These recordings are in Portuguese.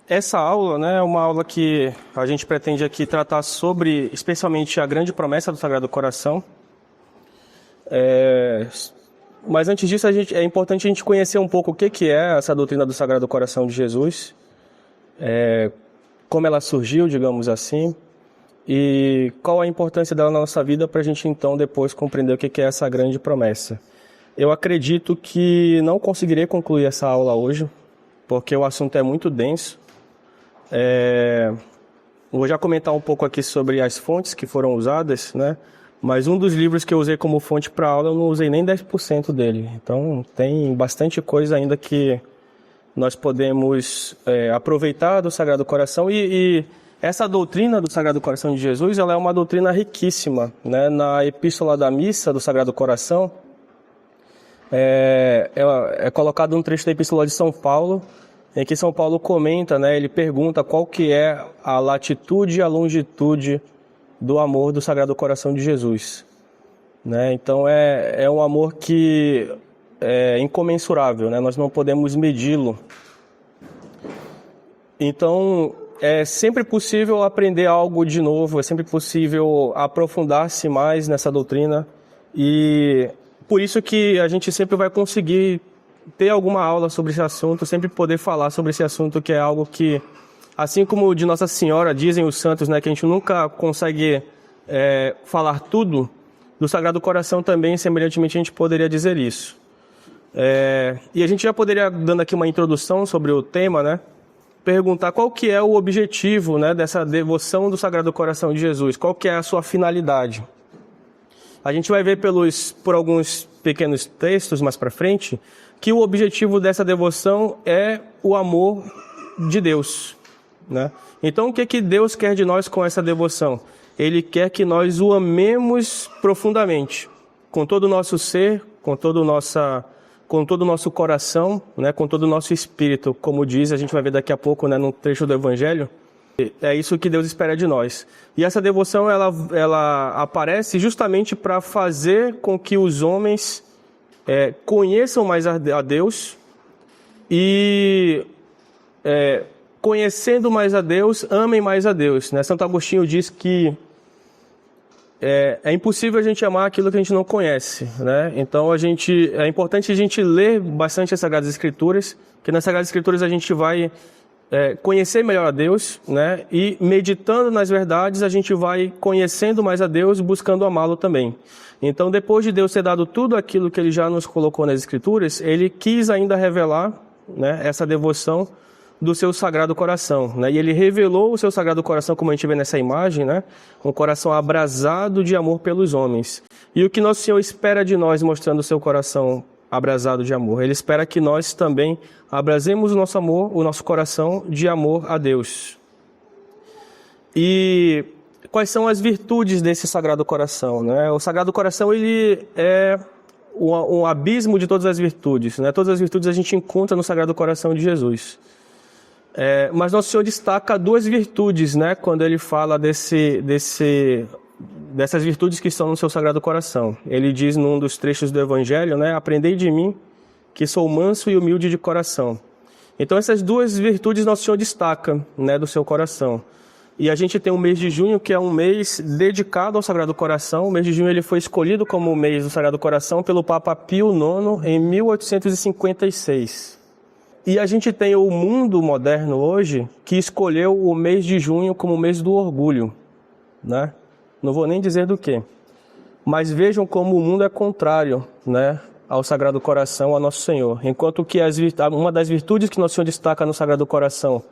Essa aula, né, é uma aula que a gente pretende aqui tratar sobre, especialmente, a grande promessa do Sagrado Coração. Mas antes disso, é importante a gente conhecer um pouco o que é essa doutrina do Sagrado Coração de Jesus, como ela surgiu, digamos assim, e qual a importância dela na nossa vida para a gente, então, depois compreender o que é essa grande promessa. Eu acredito que não conseguirei concluir essa aula hoje, porque o assunto é muito denso. Vou já comentar um pouco aqui sobre as fontes que foram usadas, né? Mas um dos livros que eu usei como fonte para aula, eu não usei nem 10% dele. Então, tem bastante coisa ainda que nós podemos aproveitar do Sagrado Coração. E essa doutrina do Sagrado Coração de Jesus, ela é uma doutrina riquíssima, né? Na Epístola da Missa do Sagrado Coração, é colocado um trecho da Epístola de São Paulo, em que São Paulo comenta, né, ele pergunta qual que é a latitude e a longitude do amor do Sagrado Coração de Jesus. Né? Então é um amor que é incomensurável, né? Nós não podemos medi-lo. Então é sempre possível aprender algo de novo, é sempre possível aprofundar-se mais nessa doutrina, e por isso que a gente sempre vai conseguir ter alguma aula sobre esse assunto, sempre poder falar sobre esse assunto, que é algo que, assim como de Nossa Senhora dizem os santos, né, que a gente nunca consegue falar tudo, do Sagrado Coração também, semelhantemente, a gente poderia dizer isso. E a gente já poderia, dando aqui uma introdução sobre o tema, né, perguntar qual que é o objetivo, né, dessa devoção do Sagrado Coração de Jesus, qual que é a sua finalidade. A gente vai ver por alguns pequenos textos mais para frente que o objetivo dessa devoção é o amor de Deus, né? Então, o que Deus quer de nós com essa devoção? Ele quer que nós o amemos profundamente, com todo o nosso ser, com todo o nosso coração, né? Com todo o nosso espírito, como diz, a gente vai ver daqui a pouco, né, no trecho do Evangelho. É isso que Deus espera de nós. E essa devoção, ela aparece justamente para fazer com que os homens conheçam mais a Deus e, conhecendo mais a Deus, amem mais a Deus. Né? Santo Agostinho diz que é impossível a gente amar aquilo que a gente não conhece. Né? Então é importante a gente ler bastante as Sagradas Escrituras, porque nas Sagradas Escrituras a gente vai conhecer melhor a Deus, né? E meditando nas verdades, a gente vai conhecendo mais a Deus, buscando amá-lo também. Então, depois de Deus ter dado tudo aquilo que Ele já nos colocou nas Escrituras, Ele quis ainda revelar, né, essa devoção do seu Sagrado Coração. Né? E Ele revelou o seu Sagrado Coração, como a gente vê nessa imagem, né? Um coração abrasado de amor pelos homens. E o que Nosso Senhor espera de nós, mostrando o seu coração abrasado de amor? Ele espera que nós também abrasemos o nosso amor, o nosso coração de amor a Deus. E quais são as virtudes desse Sagrado Coração? Né? O Sagrado Coração, ele é um abismo de todas as virtudes. Né? Todas as virtudes a gente encontra no Sagrado Coração de Jesus. Mas Nosso Senhor destaca duas virtudes, né? Quando Ele fala dessas virtudes que estão no seu Sagrado Coração. Ele diz num dos trechos do Evangelho, né? Aprendei de mim, que sou manso e humilde de coração. Então essas duas virtudes Nosso Senhor destaca, né, do seu coração. E a gente tem o mês de junho, que é um mês dedicado ao Sagrado Coração. O mês de junho ele foi escolhido como o mês do Sagrado Coração pelo Papa Pio IX em 1856. E a gente tem o mundo moderno hoje que escolheu o mês de junho como o mês do orgulho, né? Não vou nem dizer do quê. Mas vejam como o mundo é contrário, né, ao Sagrado Coração, a Nosso Senhor. Enquanto que uma das virtudes que Nosso Senhor destaca no Sagrado Coração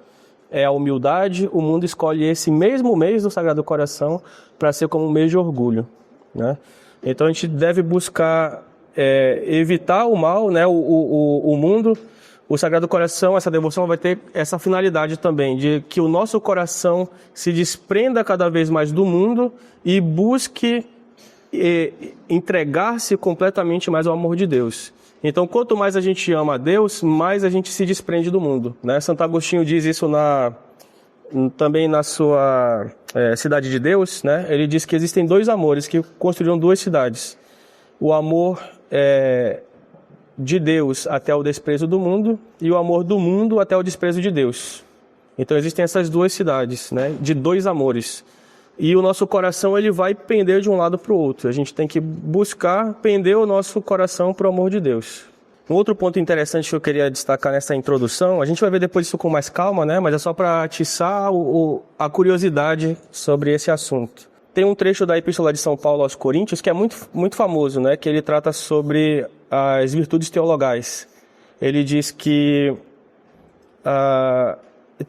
é a humildade, o mundo escolhe esse mesmo mês do Sagrado Coração para ser como um mês de orgulho. Né? Então a gente deve buscar evitar o mal, né, o mundo. O Sagrado Coração, essa devoção vai ter essa finalidade também, de que o nosso coração se desprenda cada vez mais do mundo e busque entregar-se completamente mais ao amor de Deus. Então, quanto mais a gente ama a Deus, mais a gente se desprende do mundo. Né? Santo Agostinho diz isso também na sua Cidade de Deus. Né? Ele diz que existem dois amores que construíram duas cidades. O amor de Deus até o desprezo do mundo e o amor do mundo até o desprezo de Deus. Então existem essas duas cidades, né, de dois amores. E o nosso coração ele vai pender de um lado para o outro. A gente tem que buscar pender o nosso coração para o amor de Deus. Um outro ponto interessante que eu queria destacar nessa introdução, a gente vai ver depois isso com mais calma, né? Mas é só para atiçar a curiosidade sobre esse assunto. Tem um trecho da Epístola de São Paulo aos Coríntios que é muito famoso, né? Que ele trata sobre as virtudes teologais. Ele diz que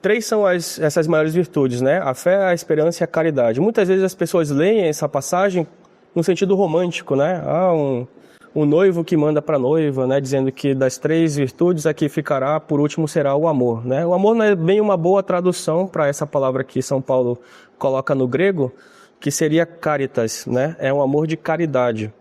três são essas maiores virtudes, né? A fé, a esperança e a caridade. Muitas vezes as pessoas leem essa passagem no sentido romântico, né? Um noivo que manda para a noiva, né? Dizendo que das três virtudes a que ficará, por último será o amor, né? O amor não é bem uma boa tradução para essa palavra que São Paulo coloca no grego, que seria caritas, né? É um amor de caridade.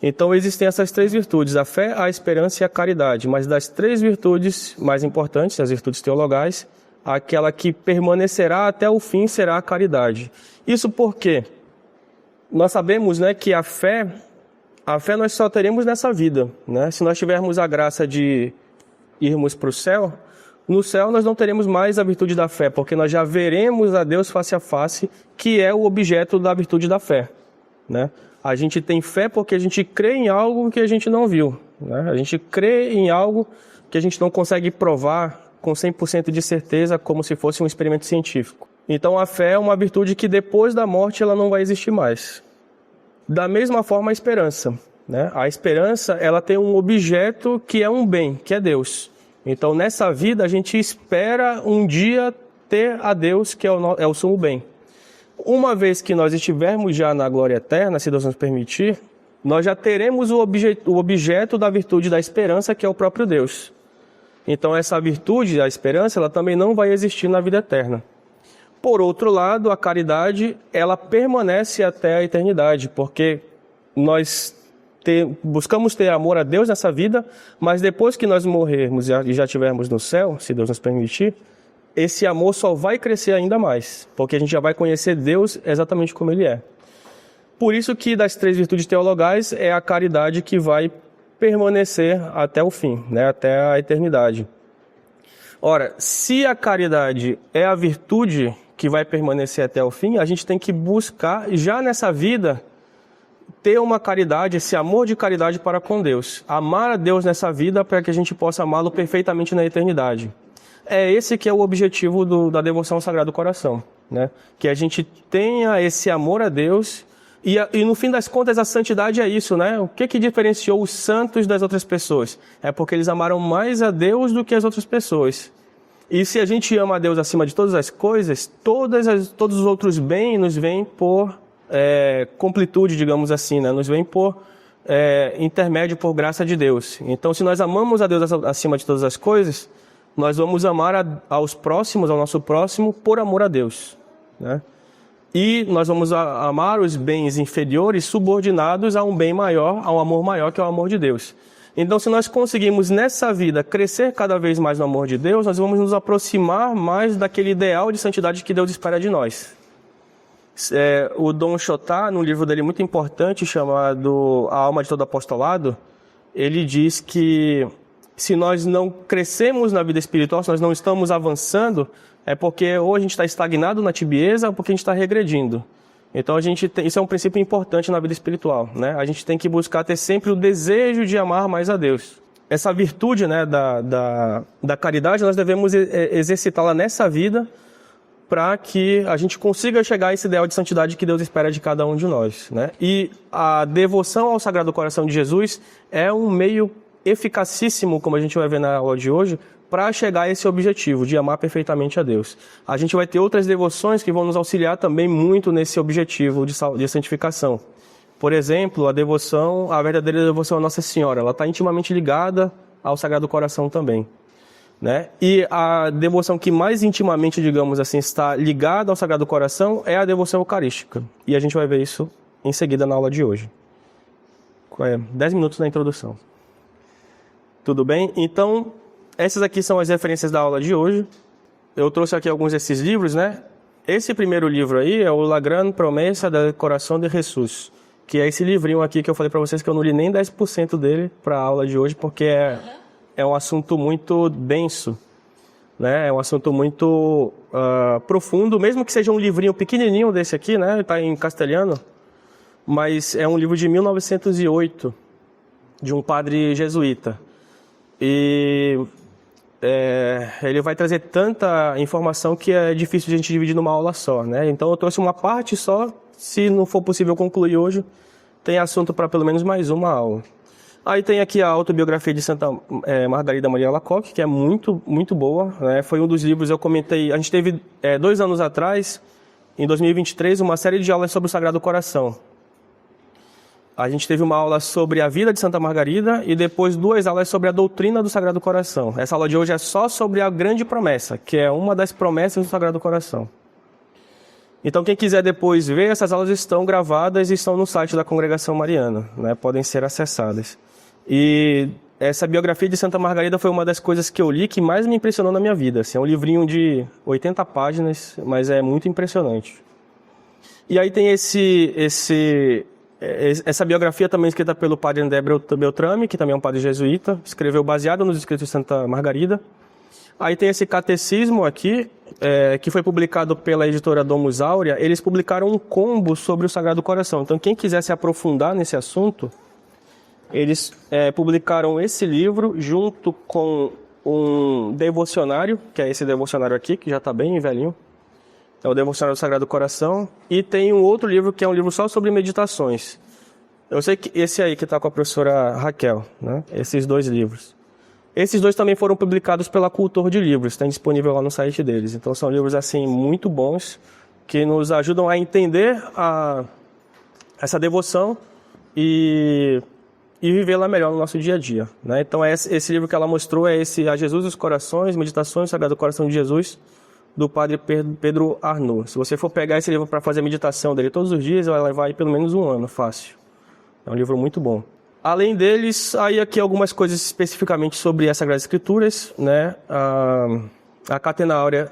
Então existem essas três virtudes, a fé, a esperança e a caridade. Mas das três virtudes mais importantes, as virtudes teologais, aquela que permanecerá até o fim será a caridade. Isso porque nós sabemos, né, que a fé nós só teremos nessa vida, né? Se nós tivermos a graça de irmos para o céu, no céu nós não teremos mais a virtude da fé, porque nós já veremos a Deus face a face, que é o objeto da virtude da fé, né? A gente tem fé porque a gente crê em algo que a gente não viu, né? A gente crê em algo que a gente não consegue provar com 100% de certeza, como se fosse um experimento científico. Então a fé é uma virtude que depois da morte ela não vai existir mais. Da mesma forma a esperança, né? A esperança ela tem um objeto que é um bem, que é Deus. Então nessa vida a gente espera um dia ter a Deus, que é o sumo bem. Uma vez que nós estivermos já na glória eterna, se Deus nos permitir, nós já teremos o objeto da virtude da esperança, que é o próprio Deus. Então essa virtude, a esperança, ela também não vai existir na vida eterna. Por outro lado, a caridade, ela permanece até a eternidade, porque nós buscamos ter amor a Deus nessa vida, mas depois que nós morrermos e já estivermos no céu, se Deus nos permitir, esse amor só vai crescer ainda mais, porque a gente já vai conhecer Deus exatamente como Ele é. Por isso que das três virtudes teologais é a caridade que vai permanecer até o fim, né? Até a eternidade. Ora, se a caridade é a virtude que vai permanecer até o fim, a gente tem que buscar, já nessa vida, ter uma caridade, esse amor de caridade para com Deus. Amar a Deus nessa vida para que a gente possa amá-lo perfeitamente na eternidade. É esse que é o objetivo da devoção ao Sagrado Coração, né? Que a gente tenha esse amor a Deus e no fim das contas a santidade é isso, né? O que diferenciou os santos das outras pessoas? É porque eles amaram mais a Deus do que as outras pessoas. E se a gente ama a Deus acima de todas as coisas, todos os outros bens nos vêm por completude, digamos assim, né? Nos vêm por intermédio, por graça de Deus. Então se nós amamos a Deus acima de todas as coisas, nós vamos amar aos próximos, ao nosso próximo, por amor a Deus, né? E nós vamos amar os bens inferiores subordinados a um bem maior, a um amor maior, que é o amor de Deus. Então, se nós conseguimos nessa vida crescer cada vez mais no amor de Deus, nós vamos nos aproximar mais daquele ideal de santidade que Deus espera de nós. O Dom Chotá, num livro dele muito importante, chamado A Alma de Todo Apostolado, ele diz que se nós não crescemos na vida espiritual, se nós não estamos avançando, é porque ou a gente está estagnado na tibieza ou porque a gente está regredindo. Então isso é um princípio importante na vida espiritual, né? A gente tem que buscar ter sempre o desejo de amar mais a Deus. Essa virtude, né, da caridade, nós devemos exercitá-la nessa vida para que a gente consiga chegar a esse ideal de santidade que Deus espera de cada um de nós, né? E a devoção ao Sagrado Coração de Jesus é um meio eficacíssimo, como a gente vai ver na aula de hoje, para chegar a esse objetivo de amar perfeitamente a Deus. A gente vai ter outras devoções que vão nos auxiliar também muito nesse objetivo de santificação. Por exemplo, a verdadeira devoção à Nossa Senhora, ela está intimamente ligada ao Sagrado Coração também, né? E a devoção que mais intimamente, digamos assim, está ligada ao Sagrado Coração é a devoção eucarística. E a gente vai ver isso em seguida na aula de hoje. 10 minutos na introdução. Tudo bem? Então, essas aqui são as referências da aula de hoje. Eu trouxe aqui alguns desses livros, né? Esse primeiro livro aí é o La Grande Promessa del Coração de Jesus, que é esse livrinho aqui que eu falei para vocês que eu não li nem 10% dele para a aula de hoje, porque é um assunto muito denso. né? É um assunto muito profundo, mesmo que seja um livrinho pequenininho desse aqui, né? Está em castelhano, mas é um livro de 1908, de um padre jesuíta. E ele vai trazer tanta informação que é difícil de a gente dividir numa aula só, né? Então eu trouxe uma parte só, se não for possível concluir hoje, tem assunto para pelo menos mais uma aula. Aí tem aqui a autobiografia de Santa Margarida Maria Alacoque, que é muito, muito boa, né? Foi um dos livros, eu comentei, a gente teve 2 anos atrás, em 2023, uma série de aulas sobre o Sagrado Coração. A gente teve uma aula sobre a vida de Santa Margarida e depois 2 aulas sobre a doutrina do Sagrado Coração. Essa aula de hoje é só sobre a grande promessa, que é uma das promessas do Sagrado Coração. Então quem quiser depois ver, essas aulas estão gravadas e estão no site da Congregação Mariana, né? Podem ser acessadas. E essa biografia de Santa Margarida foi uma das coisas que eu li que mais me impressionou na minha vida. Assim, é um livrinho de 80 páginas, mas é muito impressionante. E aí tem essa biografia também escrita pelo padre André Beltrame, que também é um padre jesuíta, escreveu baseado nos escritos de Santa Margarida. Aí tem esse catecismo aqui, que foi publicado pela editora Domus Áurea. Eles publicaram um combo sobre o Sagrado Coração. Então quem quiser se aprofundar nesse assunto, eles publicaram esse livro junto com um devocionário, que é esse devocionário aqui, que já está bem velhinho. É o Devocionário do Sagrado Coração. E tem um outro livro que é um livro só sobre meditações. Eu sei que esse aí que está com a professora Raquel, né? Esses 2 livros. Esses 2 também foram publicados pela Cultor de Livros, está disponível lá no site deles. Então são livros assim muito bons, que nos ajudam a entender essa devoção e vivê-la melhor no nosso dia a dia, né? Então esse livro que ela mostrou é esse A Jesus dos Corações, Meditações do Sagrado Coração de Jesus, do padre Pedro Arnaud. Se você for pegar esse livro para fazer a meditação dele todos os dias, vai levar aí pelo menos 1 ano, fácil. É um livro muito bom. Além deles, aí aqui algumas coisas especificamente sobre as Sagradas Escrituras, né? A Catena Áurea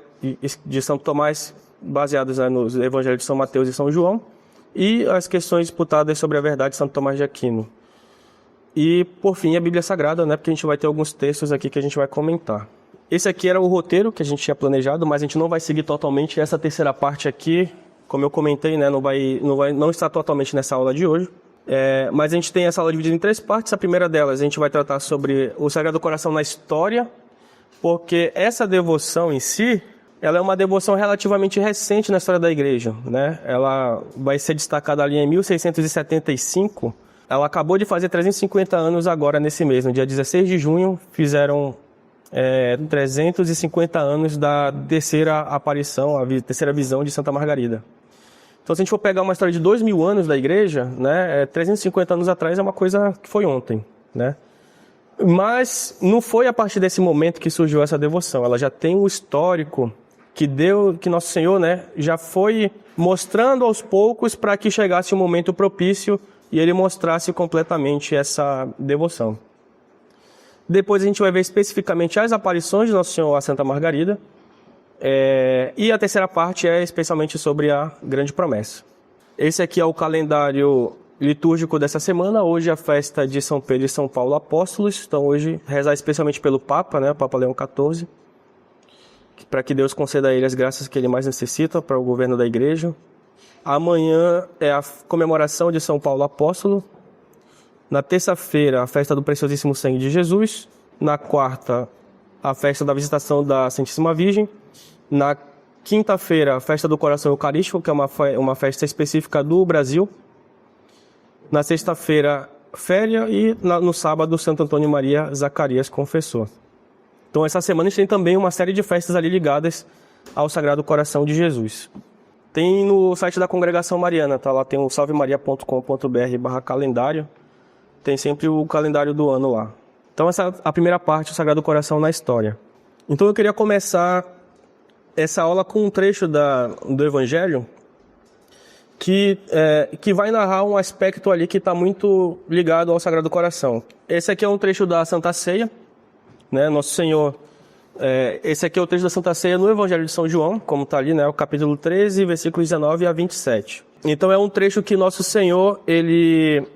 de Santo Tomás, baseadas nos Evangelhos de São Mateus e São João, e as questões disputadas sobre a verdade de Santo Tomás de Aquino. E, por fim, a Bíblia Sagrada, né? Porque a gente vai ter alguns textos aqui que a gente vai comentar. Esse aqui era o roteiro que a gente tinha planejado, mas a gente não vai seguir totalmente essa terceira parte aqui. Como eu comentei, né? Não está totalmente nessa aula de hoje. Mas a gente tem essa aula dividida em 3 partes. A primeira delas, a gente vai tratar sobre o Sagrado Coração na história, porque essa devoção em si, ela é uma devoção relativamente recente na história da Igreja, né? Ela vai ser destacada ali em 1675. Ela acabou de fazer 350 anos agora nesse mês, no dia 16 de junho, fizeram 350 anos da terceira aparição, a terceira visão de Santa Margarida. Então, se a gente for pegar uma história de 2000 anos da Igreja, né, 350 anos atrás é uma coisa que foi ontem, né? Mas não foi a partir desse momento que surgiu essa devoção. Ela já tem um histórico que Nosso Senhor, né, já foi mostrando aos poucos para que chegasse um momento propício e ele mostrasse completamente essa devoção. Depois a gente vai ver especificamente as aparições de Nosso Senhor a Santa Margarida. E a terceira parte é especialmente sobre a Grande Promessa. Esse aqui é o calendário litúrgico dessa semana. Hoje é a festa de São Pedro e São Paulo Apóstolos. Então hoje rezar especialmente pelo Papa, né, o Papa Leão XIV, para que Deus conceda a ele as graças que ele mais necessita para o governo da Igreja. Amanhã é a comemoração de São Paulo Apóstolo. Na terça-feira, a festa do Preciosíssimo Sangue de Jesus. Na quarta, a festa da Visitação da Santíssima Virgem. Na quinta-feira, a festa do Coração Eucarístico, que é uma festa específica do Brasil. Na sexta-feira, féria. E no sábado, Santo Antônio Maria Zacarias Confessor. Então, essa semana a gente tem também uma série de festas ali ligadas ao Sagrado Coração de Jesus. Tem no site da Congregação Mariana, tá? Lá tem o salvemaria.com.br/calendário. Tem sempre o calendário do ano lá. Então essa é a primeira parte do Sagrado Coração na história. Então eu queria começar essa aula com um trecho do Evangelho que vai narrar um aspecto ali que está muito ligado ao Sagrado Coração. Esse aqui é um trecho da Santa Ceia, né? Nosso Senhor... esse aqui é o trecho da Santa Ceia no Evangelho de São João, como está ali, né? O capítulo 13, versículos 19 a 27. Então é um trecho que Nosso Senhor, ele...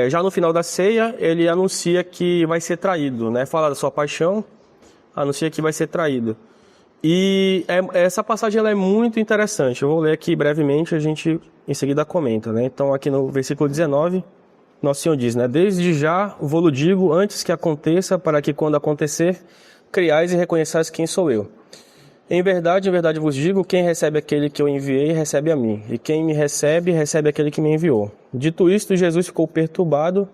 já no final da ceia, ele anuncia que vai ser traído, né? Fala da sua paixão, anuncia que vai ser traído. E essa passagem ela é muito interessante. Eu vou ler aqui brevemente, a gente em seguida comenta, né? Então aqui no versículo 19, Nosso Senhor diz, né? Desde já vou-lo digo antes que aconteça, para que quando acontecer, creiais e reconheçais quem sou eu. Em verdade vos digo, quem recebe aquele que eu enviei, recebe a mim. E quem me recebe, recebe aquele que me enviou. Dito isto, Jesus ficou perturbado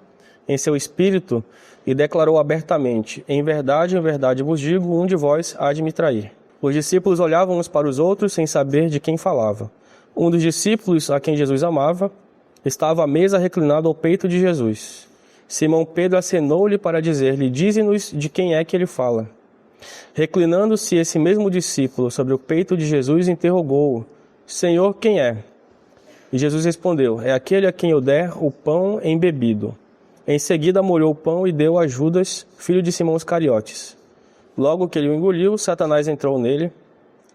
em seu espírito e declarou abertamente, em verdade vos digo, um de vós há de me trair. Os discípulos olhavam uns para os outros sem saber de quem falava. Um dos discípulos, a quem Jesus amava, estava à mesa reclinado ao peito de Jesus. Simão Pedro acenou-lhe para dizer-lhe, dize-nos de quem é que ele fala. Reclinando-se esse mesmo discípulo sobre o peito de Jesus, interrogou-o, Senhor, quem é? E Jesus respondeu, é aquele a quem eu der o pão embebido. Em seguida molhou o pão e deu a Judas, filho de Simão Iscariotes. Logo que ele o engoliu, Satanás entrou nele.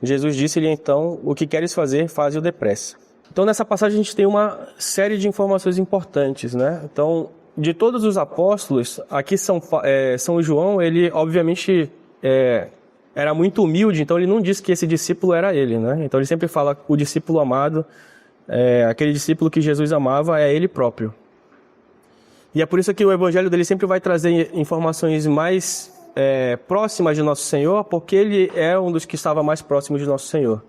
Jesus disse-lhe então, o que queres fazer, faze-o depressa. Então nessa passagem a gente tem uma série de informações importantes, né? Então, de todos os apóstolos, aqui São João, ele obviamente era muito humilde, então ele não disse que esse discípulo era ele, né? Então ele sempre fala o discípulo amado, aquele discípulo que Jesus amava é ele próprio. E é por isso que o evangelho dele sempre vai trazer informações mais próximas de Nosso Senhor, porque ele é um dos que estava mais próximo de Nosso Senhor.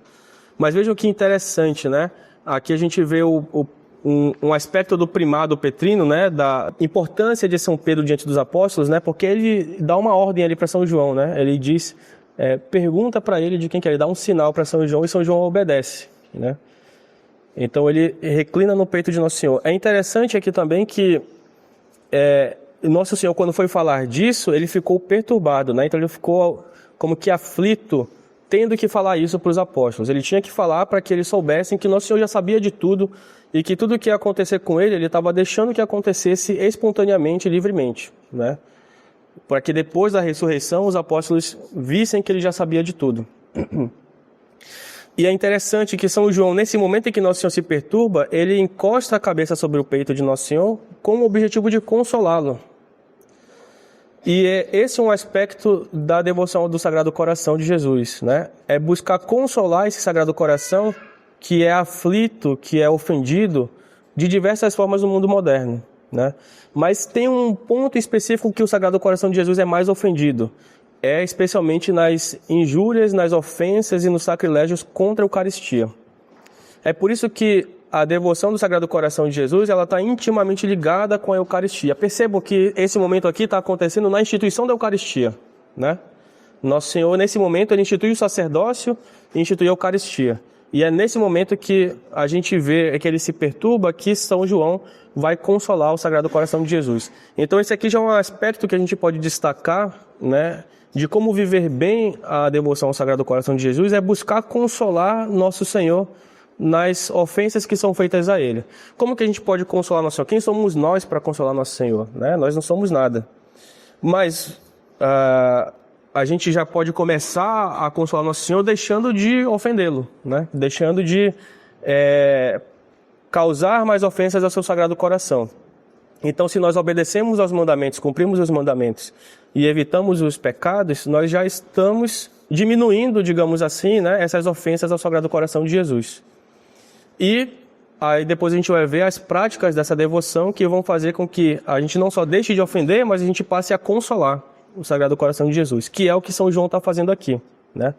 Mas vejam que interessante, né? Aqui a gente vê um aspecto do primado petrino, né? Da importância de São Pedro diante dos apóstolos, né? Porque ele dá uma ordem ali para São João, né? Ele diz, pergunta para ele de quem que é, ele dá um sinal para São João e São João obedece, né? Então ele reclina no peito de Nosso Senhor. É interessante aqui também que Nosso Senhor, quando foi falar disso, ele ficou perturbado, né? Então ele ficou como que aflito, tendo que falar isso para os apóstolos. Ele tinha que falar para que eles soubessem que Nosso Senhor já sabia de tudo e que tudo que ia acontecer com ele estava deixando que acontecesse espontaneamente e livremente, né? Para que depois da ressurreição os apóstolos vissem que ele já sabia de tudo. E é interessante que São João, nesse momento em que Nosso Senhor se perturba, ele encosta a cabeça sobre o peito de Nosso Senhor com o objetivo de consolá-lo. E esse é um aspecto da devoção do Sagrado Coração de Jesus, né? É buscar consolar esse Sagrado Coração que é aflito, que é ofendido de diversas formas no mundo moderno, né? Mas tem um ponto específico que o Sagrado Coração de Jesus é mais ofendido. Especialmente nas injúrias, nas ofensas e nos sacrilégios contra a Eucaristia. É por isso que a devoção do Sagrado Coração de Jesus ela está intimamente ligada com a Eucaristia. Percebam que esse momento aqui está acontecendo na instituição da Eucaristia, né? Nosso Senhor, nesse momento, ele institui o sacerdócio e institui a Eucaristia. E é nesse momento que a gente vê que ele se perturba, que São João vai consolar o Sagrado Coração de Jesus. Então esse aqui já é um aspecto que a gente pode destacar, né? De como viver bem a devoção ao Sagrado Coração de Jesus é buscar consolar Nosso Senhor nas ofensas que são feitas a Ele. Como que a gente pode consolar Nosso Senhor? Quem somos nós para consolar Nosso Senhor? Né? Nós não somos nada. Mas a gente já pode começar a consolar Nosso Senhor deixando de ofendê-lo, né? Deixando de causar mais ofensas ao seu Sagrado Coração. Então, se nós obedecemos aos mandamentos, cumprimos os mandamentos e evitamos os pecados, nós já estamos diminuindo, digamos assim, né, essas ofensas ao Sagrado Coração de Jesus. E aí depois a gente vai ver as práticas dessa devoção que vão fazer com que a gente não só deixe de ofender, mas a gente passe a consolar o Sagrado Coração de Jesus, que é o que São João está fazendo aqui, né?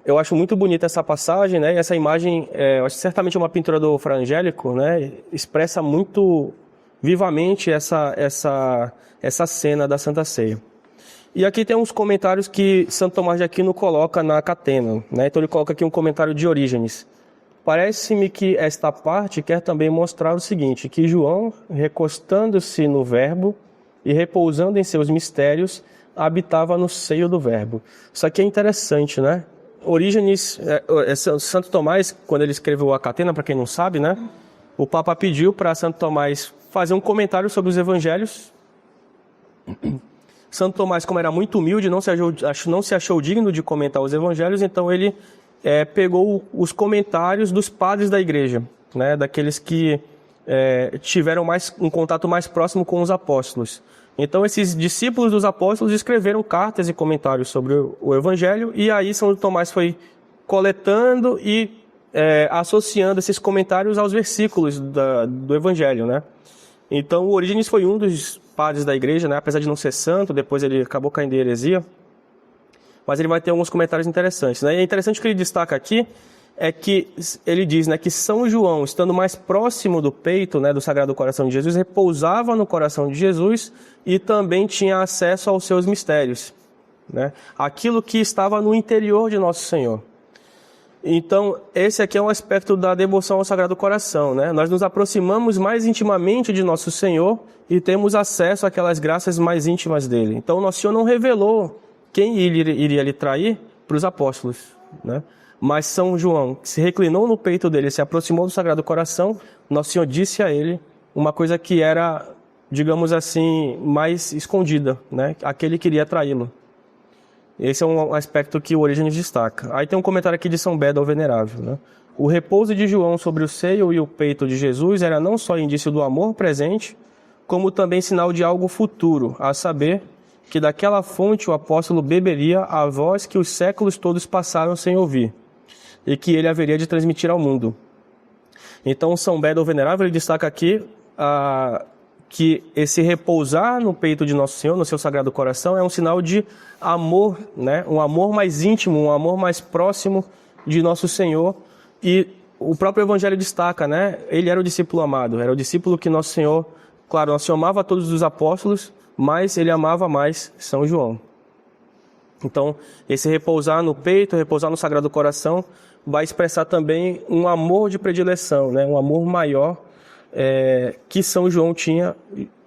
Eu acho muito bonita essa passagem, né? E essa imagem, eu acho que certamente uma pintura do Fra Angélico, né? Expressa muito vivamente essa cena da Santa Ceia. E aqui tem uns comentários que Santo Tomás de Aquino coloca na Catena, né? Então ele coloca aqui um comentário de Orígenes. Parece-me que esta parte quer também mostrar o seguinte, que João, recostando-se no Verbo e repousando em seus mistérios, habitava no seio do Verbo. Isso aqui é interessante, né? Orígenes, Santo Tomás, quando ele escreveu a Catena, para quem não sabe, né? O Papa pediu para Santo Tomás fazer um comentário sobre os evangelhos. Santo Tomás, como era muito humilde, não se achou digno de comentar os evangelhos, então ele pegou os comentários dos padres da igreja, né, daqueles que tiveram um contato mais próximo com os apóstolos. Então, esses discípulos dos apóstolos escreveram cartas e comentários sobre o Evangelho, e aí São Tomás foi coletando e associando esses comentários aos versículos do Evangelho, né? Então, o Orígenes foi um dos padres da igreja, né? Apesar de não ser santo, depois ele acabou caindo em heresia, mas ele vai ter alguns comentários interessantes, né? E é interessante que ele destaca aqui, é que ele diz, né, que São João, estando mais próximo do peito, né, do Sagrado Coração de Jesus, repousava no coração de Jesus e também tinha acesso aos seus mistérios, né? Aquilo que estava no interior de Nosso Senhor. Então, esse aqui é um aspecto da devoção ao Sagrado Coração, né? Nós nos aproximamos mais intimamente de Nosso Senhor e temos acesso àquelas graças mais íntimas dele. Então, Nosso Senhor não revelou quem iria lhe trair para os apóstolos, né? Mas São João, que se reclinou no peito dele, se aproximou do Sagrado Coração, Nosso Senhor disse a ele uma coisa que era, digamos assim, mais escondida, né? Aquele que iria traí-lo. Esse é um aspecto que o Orígenes destaca. Aí tem um comentário aqui de São Beda, o Venerável, né? O repouso de João sobre o seio e o peito de Jesus era não só indício do amor presente, como também sinal de algo futuro, a saber, que daquela fonte o apóstolo beberia a voz que os séculos todos passaram sem ouvir, e que ele haveria de transmitir ao mundo. Então, São Beda, o Venerável, ele destaca aqui que esse repousar no peito de Nosso Senhor, no seu Sagrado Coração, é um sinal de amor, né? Um amor mais íntimo, um amor mais próximo de Nosso Senhor. E o próprio Evangelho destaca, né? Ele era o discípulo amado, era o discípulo que Nosso Senhor, claro, Nosso Senhor amava todos os apóstolos, mas ele amava mais São João. Então, esse repousar no peito, repousar no Sagrado Coração, vai expressar também um amor de predileção, né? Um amor maior que São João tinha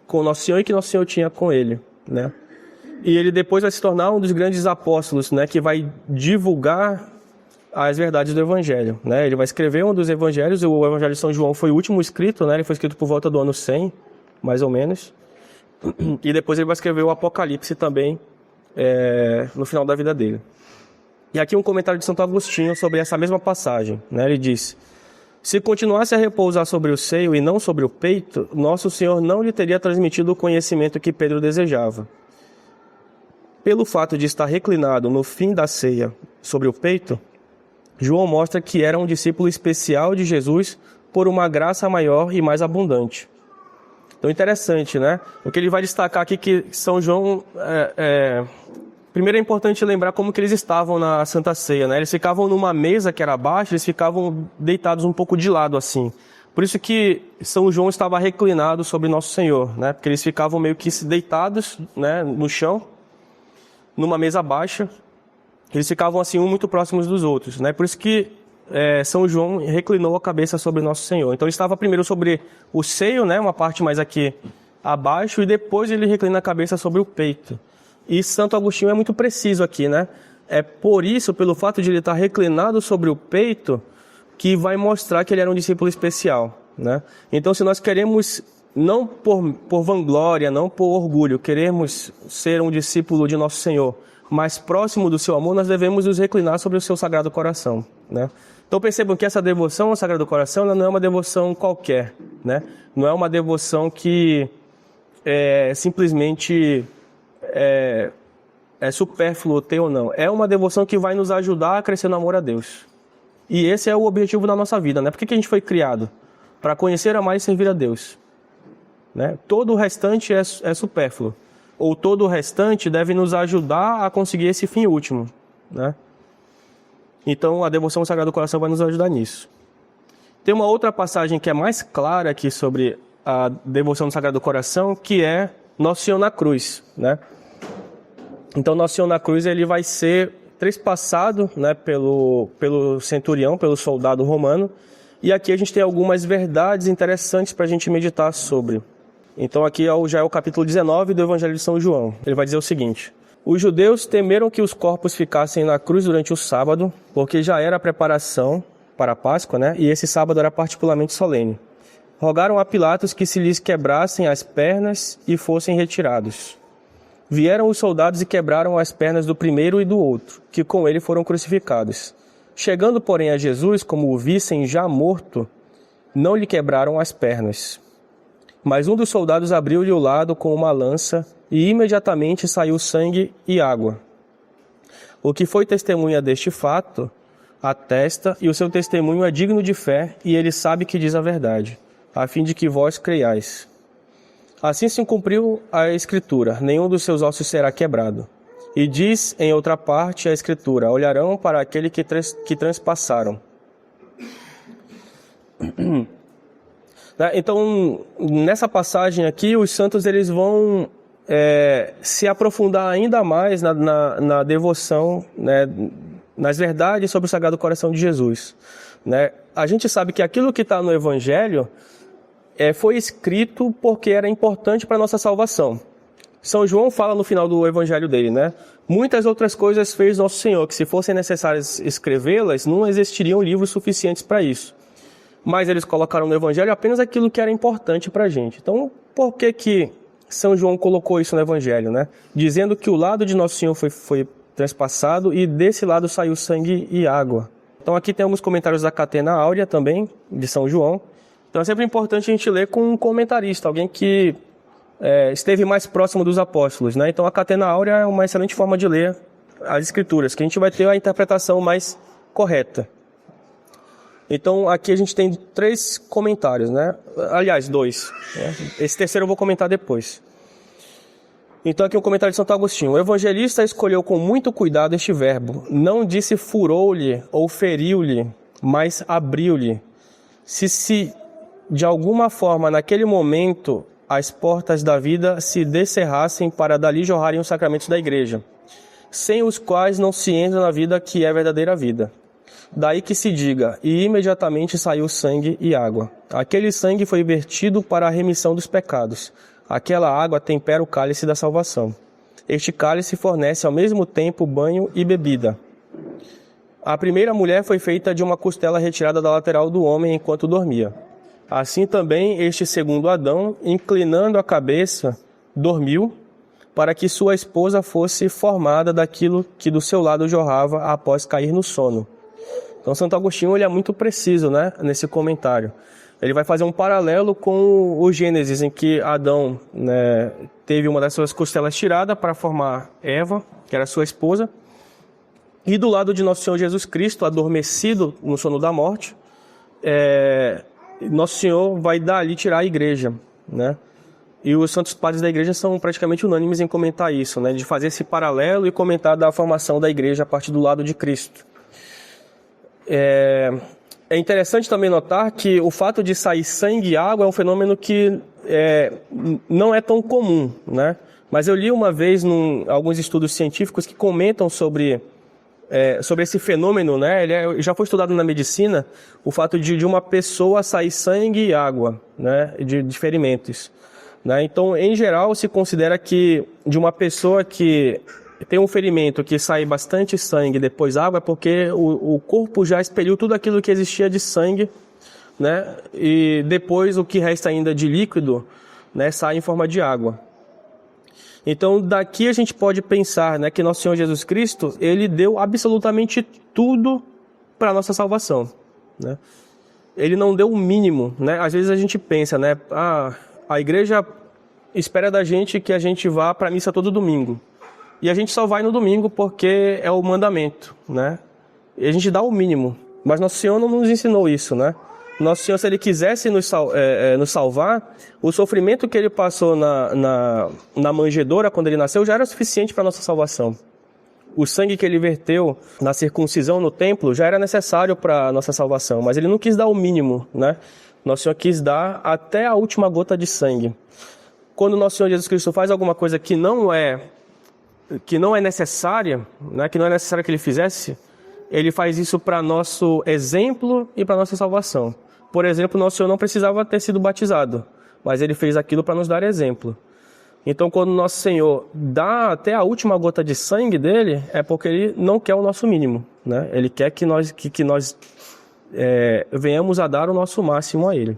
com Nosso Senhor e que Nosso Senhor tinha com ele, né? E ele depois vai se tornar um dos grandes apóstolos, né? Que vai divulgar as verdades do Evangelho, né? Ele vai escrever um dos Evangelhos, o Evangelho de São João foi o último escrito, né? Ele foi escrito por volta do ano 100, mais ou menos. E depois ele vai escrever o Apocalipse também, no final da vida dele. E aqui um comentário de Santo Agostinho sobre essa mesma passagem, né? Ele diz: se continuasse a repousar sobre o seio e não sobre o peito, Nosso Senhor não lhe teria transmitido o conhecimento que Pedro desejava. Pelo fato de estar reclinado no fim da ceia sobre o peito, João mostra que era um discípulo especial de Jesus por uma graça maior e mais abundante. Então, interessante, né? O que ele vai destacar aqui que São João... Primeiro é importante lembrar como que eles estavam na Santa Ceia, né? Eles ficavam numa mesa que era baixa, eles ficavam deitados um pouco de lado, assim. Por isso que São João estava reclinado sobre Nosso Senhor, né? Porque eles ficavam meio que deitados, né, no chão, numa mesa baixa. Eles ficavam assim, um muito próximos dos outros, né? Por isso que São João reclinou a cabeça sobre Nosso Senhor. Então ele estava primeiro sobre o seio, né? Uma parte mais aqui abaixo, e depois ele reclina a cabeça sobre o peito. E Santo Agostinho é muito preciso aqui, né? É por isso, pelo fato de ele estar reclinado sobre o peito, que vai mostrar que ele era um discípulo especial, né? Então, se nós queremos, não por vanglória, não por orgulho, queremos ser um discípulo de Nosso Senhor, mais próximo do seu amor, nós devemos nos reclinar sobre o seu Sagrado Coração, né? Então percebam que essa devoção ao Sagrado Coração, ela não é uma devoção qualquer, né? Não é uma devoção que simplesmente é supérfluo ter ou não. É uma devoção que vai nos ajudar a crescer no amor a Deus. E esse é o objetivo da nossa vida, né? Por que a gente foi criado? Para conhecer, amar e servir a Deus, né? Todo o restante é supérfluo. Ou todo o restante deve nos ajudar a conseguir esse fim último, né? Então a devoção ao Sagrado Coração vai nos ajudar nisso. Tem uma outra passagem que é mais clara aqui sobre a devoção ao Sagrado Coração, que é Nosso Senhor na cruz, né? Então, Nosso Senhor na cruz, ele vai ser trespassado, né, pelo centurião, pelo soldado romano. E aqui a gente tem algumas verdades interessantes para a gente meditar sobre. Então, aqui já é o capítulo 19 do Evangelho de São João. Ele vai dizer o seguinte: os judeus temeram que os corpos ficassem na cruz durante o sábado, porque já era a preparação para a Páscoa, né? E esse sábado era particularmente solene. Rogaram a Pilatos que se lhes quebrassem as pernas e fossem retirados. Vieram os soldados e quebraram as pernas do primeiro e do outro, que com ele foram crucificados. Chegando, porém, a Jesus, como o vissem já morto, não lhe quebraram as pernas. Mas um dos soldados abriu-lhe o lado com uma lança, e imediatamente saiu sangue e água. O que foi testemunha deste fato atesta, e o seu testemunho é digno de fé, e ele sabe que diz a verdade, a fim de que vós creiais. Assim se cumpriu a Escritura, nenhum dos seus ossos será quebrado. E diz em outra parte a Escritura, olharão para aquele que transpassaram. Então, nessa passagem aqui, os santos eles vão se aprofundar ainda mais na devoção, né, nas verdades sobre o Sagrado Coração de Jesus. Né? A gente sabe que aquilo que está no Evangelho foi escrito porque era importante para a nossa salvação. São João fala no final do Evangelho dele, né? Muitas outras coisas fez Nosso Senhor, que se fossem necessárias escrevê-las, não existiriam livros suficientes para isso. Mas eles colocaram no Evangelho apenas aquilo que era importante para a gente. Então, por que São João colocou isso no Evangelho, né? Dizendo que o lado de Nosso Senhor foi transpassado e desse lado saiu sangue e água. Então aqui tem alguns comentários da Catena Áurea também, de São João. Então é sempre importante a gente ler com um comentarista, alguém que esteve mais próximo dos apóstolos, né? Então a Catena Áurea é uma excelente forma de ler as Escrituras, que a gente vai ter a interpretação mais correta. Então aqui a gente tem 3 comentários, né? Aliás, 2. Né? Esse terceiro eu vou comentar depois. Então aqui um comentário de Santo Agostinho. O evangelista escolheu com muito cuidado este verbo. Não disse furou-lhe ou feriu-lhe, mas abriu-lhe. Se de alguma forma naquele momento as portas da vida se descerrassem para dali jorrarem os sacramentos da igreja, sem os quais não se entra na vida que é verdadeira vida. Daí que se diga, e imediatamente saiu sangue e água. Aquele sangue foi vertido para a remissão dos pecados. Aquela água tempera o cálice da salvação. Este cálice fornece ao mesmo tempo banho e bebida. A primeira mulher foi feita de uma costela retirada da lateral do homem enquanto dormia. Assim também este segundo Adão, inclinando a cabeça, dormiu, para que sua esposa fosse formada daquilo que do seu lado jorrava após cair no sono. Então Santo Agostinho ele é muito preciso, né, nesse comentário. Ele vai fazer um paralelo com o Gênesis, em que Adão, né, teve uma das suas costelas tirada para formar Eva, que era sua esposa, e do lado de Nosso Senhor Jesus Cristo, adormecido no sono da morte, Nosso Senhor vai dali tirar a igreja, né? E os santos padres da igreja são praticamente unânimes em comentar isso, né? De fazer esse paralelo e comentar da formação da igreja a partir do lado de Cristo. É interessante também notar que o fato de sair sangue e água é um fenômeno que não é tão comum, né? Mas eu li uma vez alguns estudos científicos que comentam sobre esse fenômeno, né? Ele já foi estudado na medicina, o fato de uma pessoa sair sangue e água, né? De ferimentos, né? Então, em geral, se considera que de uma pessoa que tem um ferimento que sai bastante sangue e depois água, é porque o corpo já expeliu tudo aquilo que existia de sangue, né? E depois o que resta ainda de líquido, né, sai em forma de água. Então, daqui a gente pode pensar, né, que Nosso Senhor Jesus Cristo, ele deu absolutamente tudo para a nossa salvação, né? Ele não deu o mínimo, né? Às vezes a gente pensa, né, a igreja espera da gente que a gente vá para a missa todo domingo. E a gente só vai no domingo porque é o mandamento, né? E a gente dá o mínimo. Mas Nosso Senhor não nos ensinou isso, né? Nosso Senhor, se Ele quisesse nos salvar, o sofrimento que Ele passou na manjedoura quando Ele nasceu já era suficiente para a nossa salvação. O sangue que Ele verteu na circuncisão no templo já era necessário para a nossa salvação, mas Ele não quis dar o mínimo, né? Nosso Senhor quis dar até a última gota de sangue. Quando Nosso Senhor Jesus Cristo faz alguma coisa que não é necessária, né? Que não é necessário que Ele fizesse, Ele faz isso para nosso exemplo e para nossa salvação. Por exemplo, Nosso Senhor não precisava ter sido batizado, mas Ele fez aquilo para nos dar exemplo. Então, quando Nosso Senhor dá até a última gota de sangue dele, é porque Ele não quer o nosso mínimo, né? Ele quer que nós venhamos a dar o nosso máximo a Ele.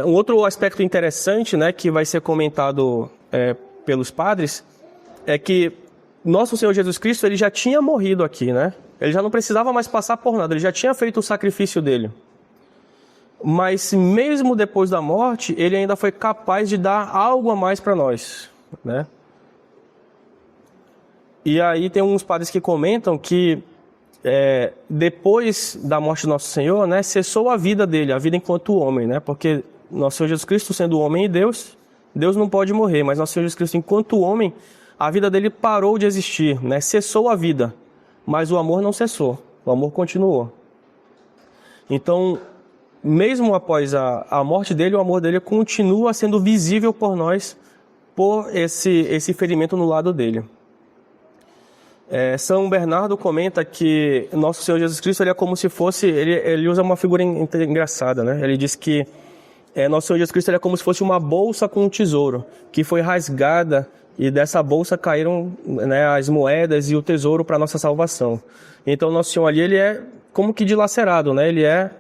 Um outro aspecto interessante, né, que vai ser comentado pelos padres, é que Nosso Senhor Jesus Cristo, Ele já tinha morrido aqui, né? Ele já não precisava mais passar por nada, Ele já tinha feito o sacrifício dele. mas mesmo depois da morte, ele ainda foi capaz de dar algo a mais para nós, né? E aí tem uns padres que comentam que depois da morte do nosso Senhor, né, cessou a vida dele, a vida enquanto homem, né? Porque nosso Senhor Jesus Cristo, sendo homem e Deus, Deus não pode morrer, mas nosso Senhor Jesus Cristo, enquanto homem, a vida dele parou de existir, né? Cessou a vida, mas o amor não cessou, o amor continuou. Então, mesmo após a morte dele, o amor dele continua sendo visível por nós, por esse ferimento no lado dele. São Bernardo comenta que nosso Senhor Jesus Cristo ele é como se fosse, ele usa uma figura engraçada, né? Ele diz que nosso Senhor Jesus Cristo ele é como se fosse uma bolsa com um tesouro, que foi rasgada e dessa bolsa caíram, né, as moedas e o tesouro para nossa salvação. Então nosso Senhor ali ele é como que dilacerado, né? Ele é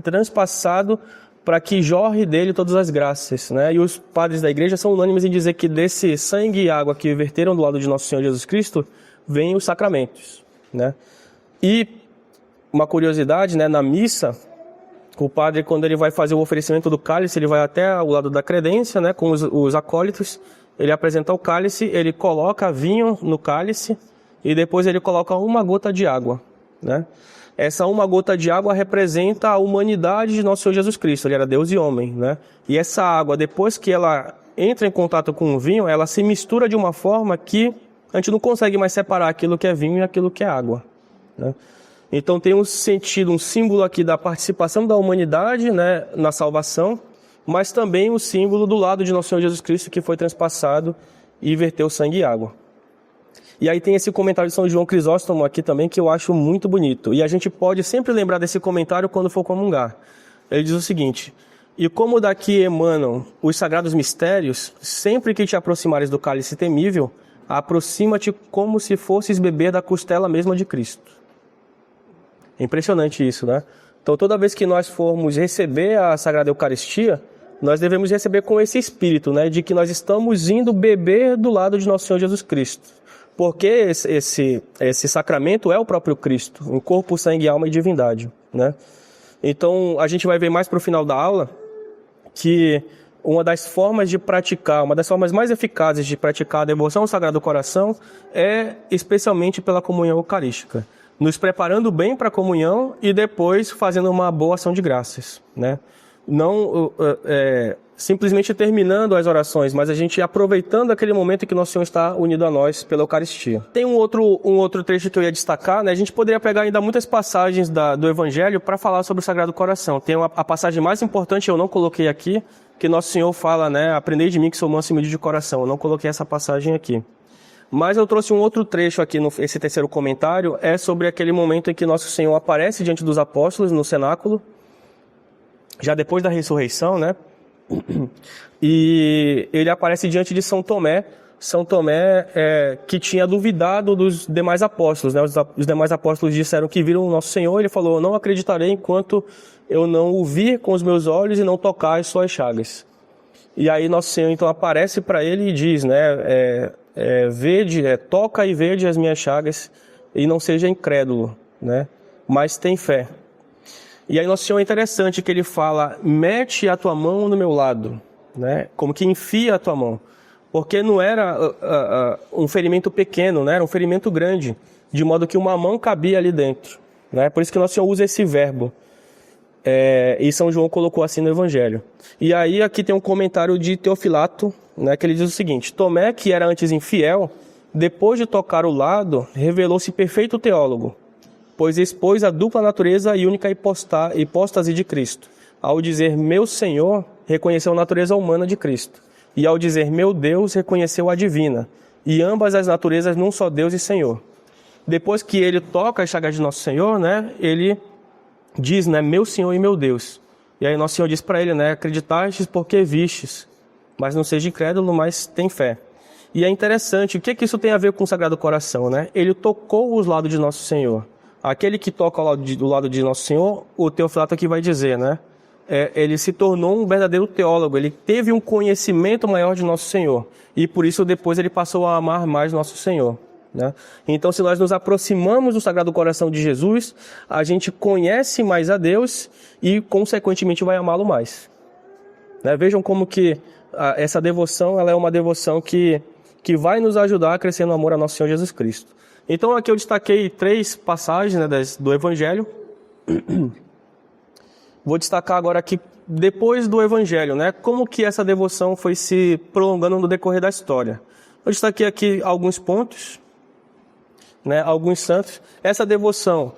transpassado para que jorre dele todas as graças, né? E os padres da igreja são unânimes em dizer que desse sangue e água que verteram do lado de nosso Senhor Jesus Cristo, vêm os sacramentos, né? E uma curiosidade, né? Na missa, o padre, quando ele vai fazer o oferecimento do cálice, ele vai até o lado da credência, né? Com os acólitos, ele apresenta o cálice, ele coloca vinho no cálice e depois ele coloca uma gota de água, né? Essa uma gota de água representa a humanidade de nosso Senhor Jesus Cristo. Ele era Deus e homem, né? E essa água, depois que ela entra em contato com o vinho, ela se mistura de uma forma que a gente não consegue mais separar aquilo que é vinho e aquilo que é água, né? Então tem um sentido, um símbolo aqui da participação da humanidade, né, na salvação, mas também o símbolo do lado de nosso Senhor Jesus Cristo que foi transpassado e verteu sangue e água. E aí tem esse comentário de São João Crisóstomo aqui também, que eu acho muito bonito. E a gente pode sempre lembrar desse comentário quando for comungar. Ele diz o seguinte: e como daqui emanam os sagrados mistérios, sempre que te aproximares do cálice temível, aproxima-te como se fosses beber da costela mesma de Cristo. É impressionante isso, né? Então toda vez que nós formos receber a Sagrada Eucaristia, nós devemos receber com esse espírito, né? De que nós estamos indo beber do lado de nosso Senhor Jesus Cristo. Porque esse sacramento é o próprio Cristo, em corpo, sangue, alma e divindade, né? Então, a gente vai ver mais para o final da aula que uma das formas de praticar, uma das formas mais eficazes de praticar a devoção ao Sagrado Coração é especialmente pela comunhão eucarística, nos preparando bem para a comunhão e depois fazendo uma boa ação de graças, né? Não simplesmente terminando as orações, mas a gente aproveitando aquele momento em que Nosso Senhor está unido a nós pela Eucaristia. Tem um outro trecho que eu ia destacar, né? A gente poderia pegar ainda muitas passagens do Evangelho para falar sobre o Sagrado Coração. Tem a passagem mais importante, eu não coloquei aqui, que Nosso Senhor fala, né? Aprendei de mim que sou manso e humilde de coração. Eu não coloquei essa passagem aqui. Mas eu trouxe um outro trecho aqui, esse terceiro comentário, é sobre aquele momento em que Nosso Senhor aparece diante dos apóstolos no cenáculo, já depois da ressurreição, né? E ele aparece diante de São Tomé, que tinha duvidado dos demais apóstolos, né? Os demais apóstolos disseram que viram o Nosso Senhor, ele falou: eu não acreditarei enquanto eu não o vir com os meus olhos e não tocar as suas chagas. E aí Nosso Senhor então aparece para ele e diz, né? Toca e vede as minhas chagas e não seja incrédulo, né? Mas tem fé. E aí Nosso Senhor é interessante que ele fala: mete a tua mão no meu lado, né? Como que enfia a tua mão. Porque não era um ferimento pequeno, né? Era um ferimento grande, de modo que uma mão cabia ali dentro, né? Por isso que Nosso Senhor usa esse verbo. E São João colocou assim no Evangelho. E aí aqui tem um comentário de Teofilato, né? Que ele diz o seguinte: Tomé, que era antes infiel, depois de tocar o lado, revelou-se perfeito teólogo, pois expôs a dupla natureza e única hipóstase de Cristo. Ao dizer meu Senhor, reconheceu a natureza humana de Cristo. E ao dizer meu Deus, reconheceu a divina. E ambas as naturezas num só Deus e Senhor. Depois que ele toca as chagas de Nosso Senhor, né, ele diz, né, meu Senhor e meu Deus. E aí Nosso Senhor diz para ele, né, acreditastes porque vistes, mas não seja incrédulo, mas tem fé. E é interessante, o que isso tem a ver com o Sagrado Coração, né? Ele tocou os lados de Nosso Senhor. Aquele que toca do lado de Nosso Senhor, o Teofilato aqui vai dizer, né? Ele se tornou um verdadeiro teólogo, ele teve um conhecimento maior de Nosso Senhor. E por isso depois ele passou a amar mais Nosso Senhor, né? Então, se nós nos aproximamos do Sagrado Coração de Jesus, a gente conhece mais a Deus e, consequentemente, vai amá-lo mais. Né? Vejam como que essa devoção, ela é uma devoção que vai nos ajudar a crescer no amor a nosso Senhor Jesus Cristo. Então, aqui eu destaquei 3 passagens, né, do Evangelho. Vou destacar agora aqui, depois do Evangelho, né, como que essa devoção foi se prolongando no decorrer da história. Eu destaquei aqui alguns pontos, né, alguns santos. Essa devoção,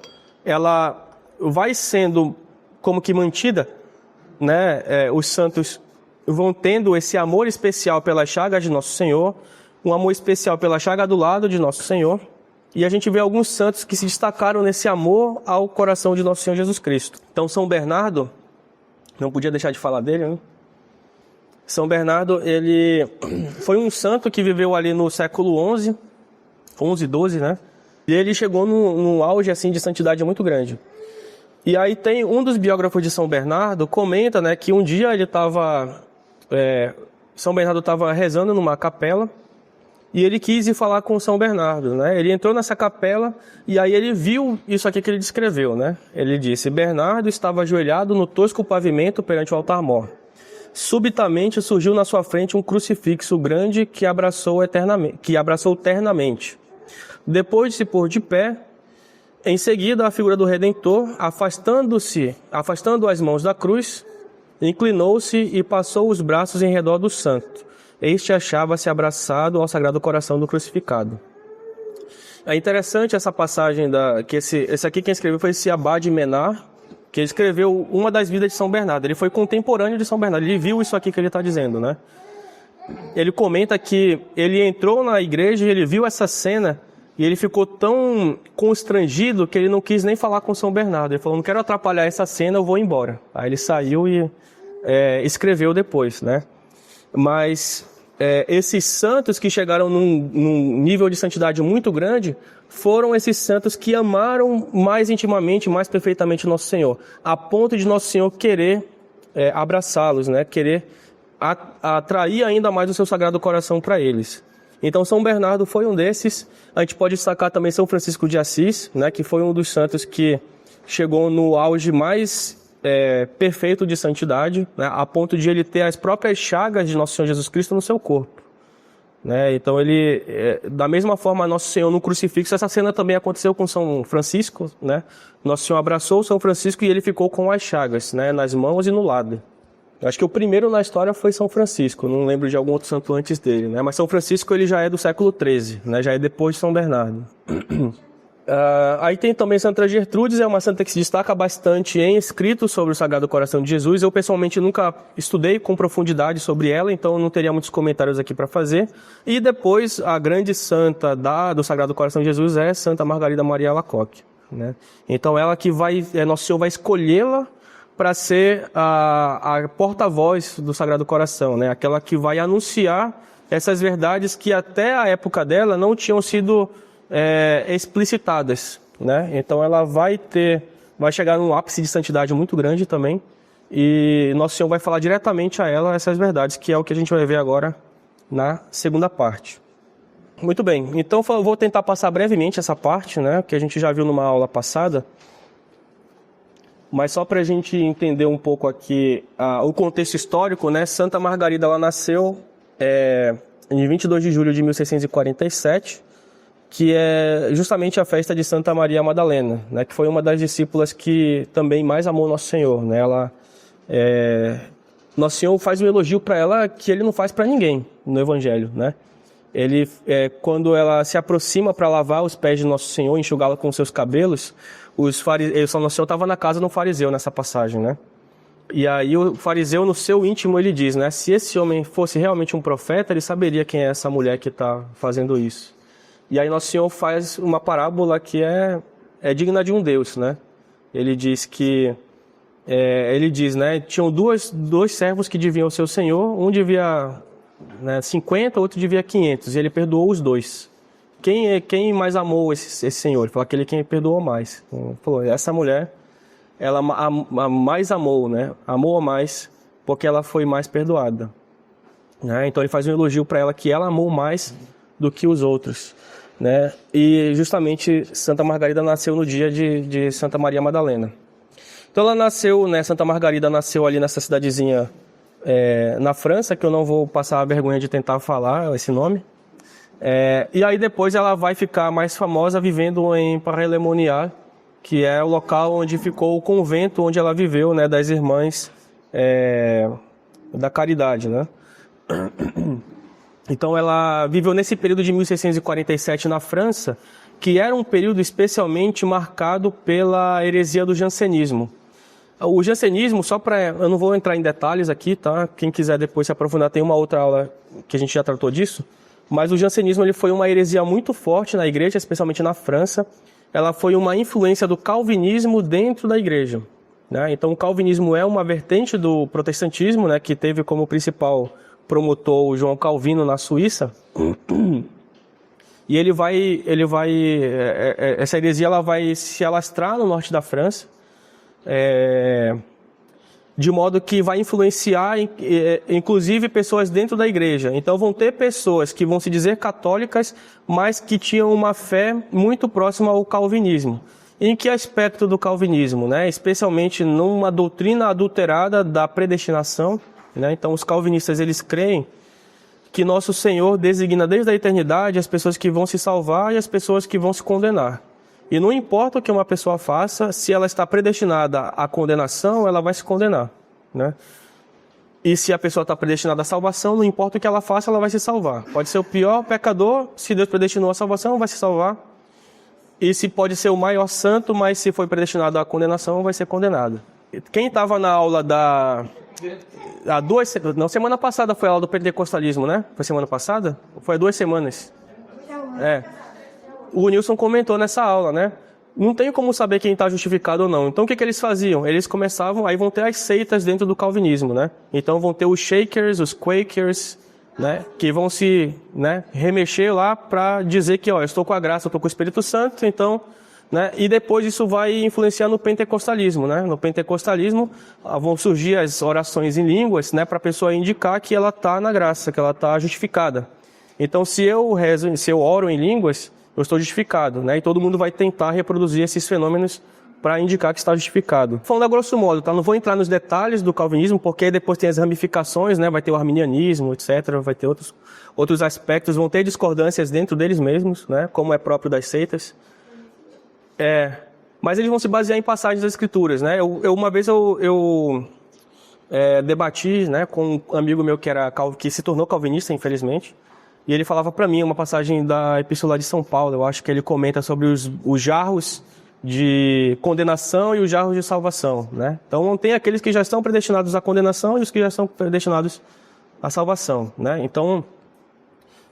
ela vai sendo como que mantida, né, os santos vão tendo esse amor especial pelas chagas de Nosso Senhor, um amor especial pela chaga do lado de Nosso Senhor, e a gente vê alguns santos que se destacaram nesse amor ao coração de Nosso Senhor Jesus Cristo. Então, São Bernardo, não podia deixar de falar dele, né? São Bernardo, ele foi um santo que viveu ali no século XI, 12, né? E ele chegou num auge assim de santidade muito grande. E aí tem um dos biógrafos de São Bernardo, comenta, né, que um dia ele estava... São Bernardo estava rezando numa capela, e ele quis ir falar com São Bernardo, né? Ele entrou nessa capela e aí ele viu isso aqui que ele descreveu, né? Ele disse: Bernardo estava ajoelhado no tosco pavimento perante o altar-mor. Subitamente surgiu na sua frente um crucifixo grande que abraçou ternamente. Depois de se pôr de pé, em seguida a figura do Redentor, afastando as mãos da cruz, inclinou-se e passou os braços em redor do santo. Este achava-se abraçado ao Sagrado Coração do Crucificado. É interessante essa passagem, que esse aqui quem escreveu foi esse Abade Menar, que escreveu uma das vidas de São Bernardo. Ele foi contemporâneo de São Bernardo, ele viu isso aqui que ele está dizendo, né? Ele comenta que ele entrou na igreja e ele viu essa cena e ele ficou tão constrangido que ele não quis nem falar com São Bernardo. Ele falou: não quero atrapalhar essa cena, eu vou embora. Aí ele saiu e escreveu depois, né? Mas esses santos que chegaram num nível de santidade muito grande foram esses santos que amaram mais intimamente, mais perfeitamente Nosso Senhor, a ponto de Nosso Senhor querer abraçá-los, né? Querer atrair ainda mais o seu Sagrado Coração para eles. Então São Bernardo foi um desses. A gente pode destacar também São Francisco de Assis, né? Que foi um dos santos que chegou no auge mais perfeito de santidade, né, a ponto de ele ter as próprias chagas de Nosso Senhor Jesus Cristo no seu corpo, né? Então ele, da mesma forma, Nosso Senhor no crucifixo, essa cena também aconteceu com São Francisco, né? Nosso Senhor abraçou São Francisco e ele ficou com as chagas, né, nas mãos e no lado. Eu acho que o primeiro na história foi São Francisco, não lembro de algum outro santo antes dele, né? Mas São Francisco ele já é do século XIII, né? Já é depois de São Bernardo. Aí tem também Santa Gertrudes, é uma santa que se destaca bastante em escritos sobre o Sagrado Coração de Jesus. Eu pessoalmente nunca estudei com profundidade sobre ela, então não teria muitos comentários aqui para fazer. E depois a grande santa do Sagrado Coração de Jesus é Santa Margarida Maria Alacoque, né? Então ela que Nosso Senhor vai escolhê-la para ser a porta-voz do Sagrado Coração, né? Aquela que vai anunciar essas verdades que até a época dela não tinham sido explicitadas, né? Então ela vai chegar num ápice de santidade muito grande também, e Nosso Senhor vai falar diretamente a ela essas verdades, que é o que a gente vai ver agora na segunda parte. Muito bem, então eu vou tentar passar brevemente essa parte, né, que a gente já viu numa aula passada, mas só para a gente entender um pouco aqui o contexto histórico, né? Santa Margarida, ela nasceu em 22 de julho de 1647, que é justamente a festa de Santa Maria Madalena, né, que foi uma das discípulas que também mais amou Nosso Senhor, né? Nosso Senhor faz um elogio para ela que ele não faz para ninguém no Evangelho, né? Ele, quando ela se aproxima para lavar os pés de Nosso Senhor, enxugá-la com seus cabelos, Nosso Senhor estava na casa de um fariseu nessa passagem, né? E aí o fariseu, no seu íntimo, ele diz, né? Se esse homem fosse realmente um profeta, ele saberia quem é essa mulher que está fazendo isso. E aí Nosso Senhor faz uma parábola que é digna de um Deus, né? Ele diz, né? Tinham dois servos que deviam ao seu Senhor, um devia 50, outro devia 500, e ele perdoou os dois. Quem mais amou esse senhor? Ele falou, aquele quem perdoou mais. Ele falou, essa mulher, ela mais amou, né? Amou mais, porque ela foi mais perdoada, né? Então ele faz um elogio para ela que ela amou mais do que os outros. né? E justamente Santa Margarida nasceu no dia de Santa Maria Madalena. Então ela nasceu, né? Santa Margarida nasceu ali nessa cidadezinha na França, que eu não vou passar a vergonha de tentar falar esse nome. E aí depois ela vai ficar mais famosa vivendo em Paray-le-Monial, que é o local onde ficou o convento onde ela viveu, né? Das Irmãs da Caridade, né? Então ela viveu nesse período de 1647 na França, que era um período especialmente marcado pela heresia do jansenismo. O jansenismo, eu não vou entrar em detalhes aqui, tá? Quem quiser depois se aprofundar, tem uma outra aula que a gente já tratou disso. Mas o jansenismo ele foi uma heresia muito forte na igreja, especialmente na França. Ela foi uma influência do calvinismo dentro da igreja, né? Então o calvinismo é uma vertente do protestantismo, né? Que teve como principal promotor o João Calvino na Suíça. E essa heresia ela vai se alastrar no norte da França, de modo que vai influenciar, inclusive, pessoas dentro da igreja. Então vão ter pessoas que vão se dizer católicas, mas que tinham uma fé muito próxima ao calvinismo. Em que aspecto do calvinismo, né? Especialmente numa doutrina adulterada da predestinação, né? Então os calvinistas eles creem que nosso Senhor designa desde a eternidade as pessoas que vão se salvar e as pessoas que vão se condenar. E não importa o que uma pessoa faça, se ela está predestinada à condenação, ela vai se condenar, né? E se a pessoa está predestinada à salvação, não importa o que ela faça, ela vai se salvar. Pode ser o pior pecador, se Deus predestinou à salvação, vai se salvar. E se pode ser o maior santo, mas se foi predestinado à condenação, vai ser condenado. Quem estava na aula semana passada foi a aula do pentecostalismo, né? Foi semana passada? Foi há 2 semanas? O Nilson comentou nessa aula, né? Não tem como saber quem está justificado ou não. Então o que eles faziam? Eles começavam, aí vão ter as seitas dentro do calvinismo, né? Então vão ter os Shakers, os Quakers, né? Que vão se, né, remexer lá para dizer que, ó, eu estou com a graça, eu estou com o Espírito Santo, então, né? E depois isso vai influenciar no pentecostalismo, né? No pentecostalismo vão surgir as orações em línguas, né? Para a pessoa indicar que ela está na graça, que ela está justificada. Então se eu oro em línguas, eu estou justificado, né? E todo mundo vai tentar reproduzir esses fenômenos para indicar que está justificado. Falando a grosso modo, tá? Não vou entrar nos detalhes do calvinismo, porque depois tem as ramificações, né? Vai ter o arminianismo, etc. Vai ter outros aspectos, vão ter discordâncias dentro deles mesmos, né? Como é próprio das seitas. Mas eles vão se basear em passagens das Escrituras, né? Uma vez eu debati, né, com um amigo meu que se tornou calvinista, infelizmente. E ele falava para mim uma passagem da Epístola de São Paulo, eu acho que ele comenta sobre os jarros de condenação e os jarros de salvação, né? Então tem aqueles que já estão predestinados à condenação e os que já estão predestinados à salvação, né? Então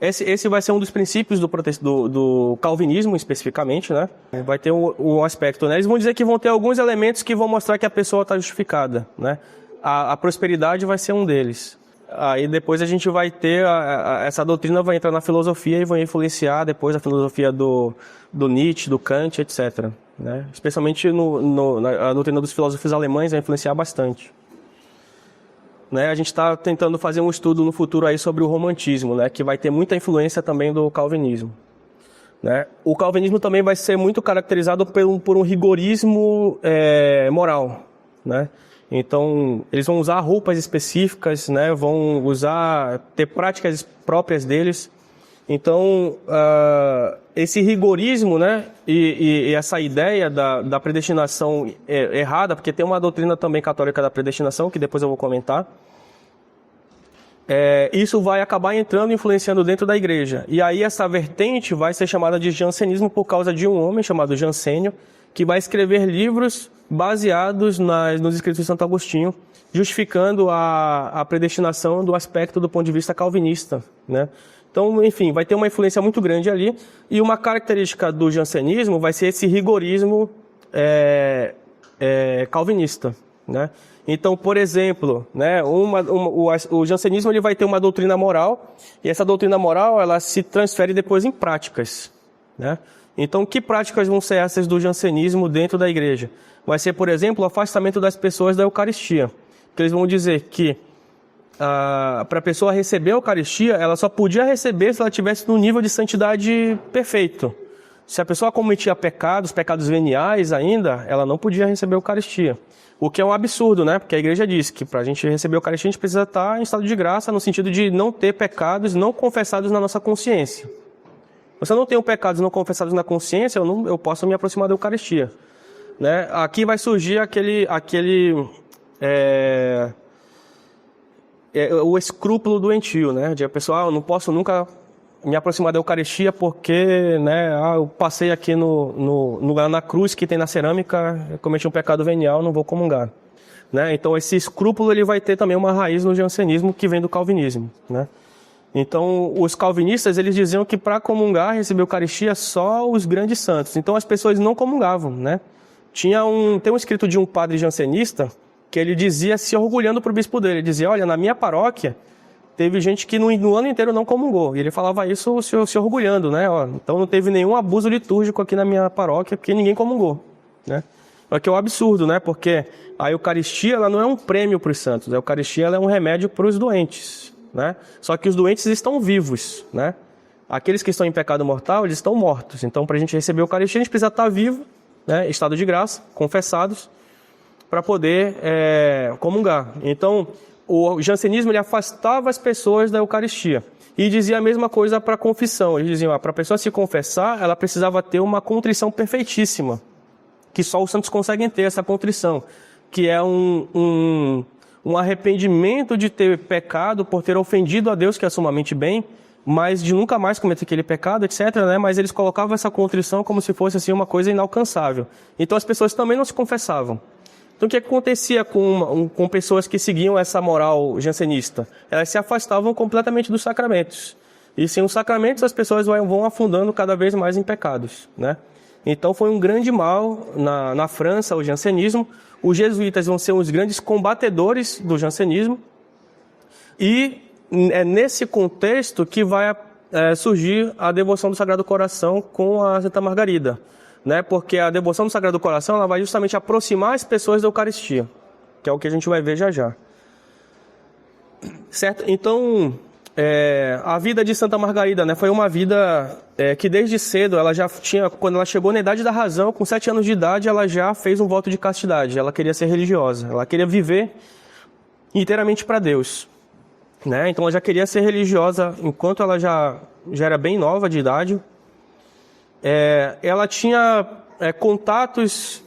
esse vai ser um dos princípios do calvinismo especificamente, né? Vai ter um aspecto, né? Eles vão dizer que vão ter alguns elementos que vão mostrar que a pessoa está justificada, né? A prosperidade vai ser um deles. Aí depois a gente vai ter, essa doutrina vai entrar na filosofia e vai influenciar depois a filosofia do Nietzsche, do Kant, etc. Né? Especialmente a doutrina dos filósofos alemães vai influenciar bastante. Né? A gente está tentando fazer um estudo no futuro aí sobre o romantismo, né? Que vai ter muita influência também do calvinismo. Né? O calvinismo também vai ser muito caracterizado por um rigorismo moral, né? Então, eles vão usar roupas específicas, né? Vão ter práticas próprias deles. Então, esse rigorismo, né? E essa ideia da predestinação errada, porque tem uma doutrina também católica da predestinação, que depois eu vou comentar, isso vai acabar entrando e influenciando dentro da igreja. E aí essa vertente vai ser chamada de jansenismo por causa de um homem chamado Jansênio, que vai escrever livros baseados nos escritos de Santo Agostinho, justificando a predestinação do aspecto do ponto de vista calvinista, né? Então, enfim, vai ter uma influência muito grande ali, e uma característica do jansenismo vai ser esse rigorismo calvinista, né? Então, por exemplo, né, o jansenismo ele vai ter uma doutrina moral, e essa doutrina moral ela se transfere depois em práticas, né? Então, que práticas vão ser essas do jansenismo dentro da igreja? Vai ser, por exemplo, o afastamento das pessoas da Eucaristia. Que eles vão dizer que para a pessoa receber a Eucaristia, ela só podia receber se ela estivesse no nível de santidade perfeito. Se a pessoa cometia pecados veniais ainda, ela não podia receber a Eucaristia. O que é um absurdo, né? Porque a igreja diz que para a gente receber a Eucaristia, a gente precisa estar em estado de graça, no sentido de não ter pecados não confessados na nossa consciência. Se eu não tenho pecados não confessados na consciência, eu posso me aproximar da Eucaristia. Né? Aqui vai surgir o escrúpulo doentio, né? De a pessoa, eu não posso nunca me aproximar da Eucaristia porque, né, eu passei aqui na cruz que tem na cerâmica, eu cometi um pecado venial, não vou comungar. Né? Então esse escrúpulo ele vai ter também uma raiz no jansenismo que vem do calvinismo. Né? Então os calvinistas eles diziam que para comungar, receber a Eucaristia, só os grandes santos. Então as pessoas não comungavam. Né? Tem um escrito de um padre jansenista que ele dizia, se orgulhando para o bispo dele, ele dizia, olha, na minha paróquia, teve gente que no ano inteiro não comungou. E ele falava isso se orgulhando, né? Ó, então não teve nenhum abuso litúrgico aqui na minha paróquia, porque ninguém comungou. Né? O que é um absurdo, né? Porque a Eucaristia ela não é um prêmio para os santos. A Eucaristia ela é um remédio para os doentes. Né? Só que os doentes estão vivos. Né? Aqueles que estão em pecado mortal, eles estão mortos. Então, para a gente receber a Eucaristia, a gente precisa estar vivo, né? Estado de graça, confessados, para poder comungar. Então, o jansenismo ele afastava as pessoas da Eucaristia e dizia a mesma coisa para a confissão. Eles diziam, para a pessoa se confessar, ela precisava ter uma contrição perfeitíssima, que só os santos conseguem ter essa contrição, que é um arrependimento de ter pecado por ter ofendido a Deus, que é sumamente bem, mas de nunca mais cometer aquele pecado, etc. Né? Mas eles colocavam essa contrição como se fosse assim, uma coisa inalcançável. Então as pessoas também não se confessavam. Então, o que acontecia com pessoas que seguiam essa moral jansenista? Elas se afastavam completamente dos sacramentos. E sem os sacramentos, as pessoas vão afundando cada vez mais em pecados. Né? Então, foi um grande mal na França, o jansenismo. Os jesuítas vão ser os grandes combatedores do jansenismo. E é nesse contexto que vai surgir a devoção do Sagrado Coração com a Santa Margarida. Né? Porque a devoção do Sagrado Coração ela vai justamente aproximar as pessoas da Eucaristia, que é o que a gente vai ver já já. Certo? Então, a vida de Santa Margarida, né, foi uma vida que desde cedo, ela já tinha, quando ela chegou na idade da razão, com 7 anos de idade, ela já fez um voto de castidade, ela queria ser religiosa, ela queria viver inteiramente para Deus. Né? Então ela já queria ser religiosa enquanto ela já era bem nova de idade. Ela tinha contatos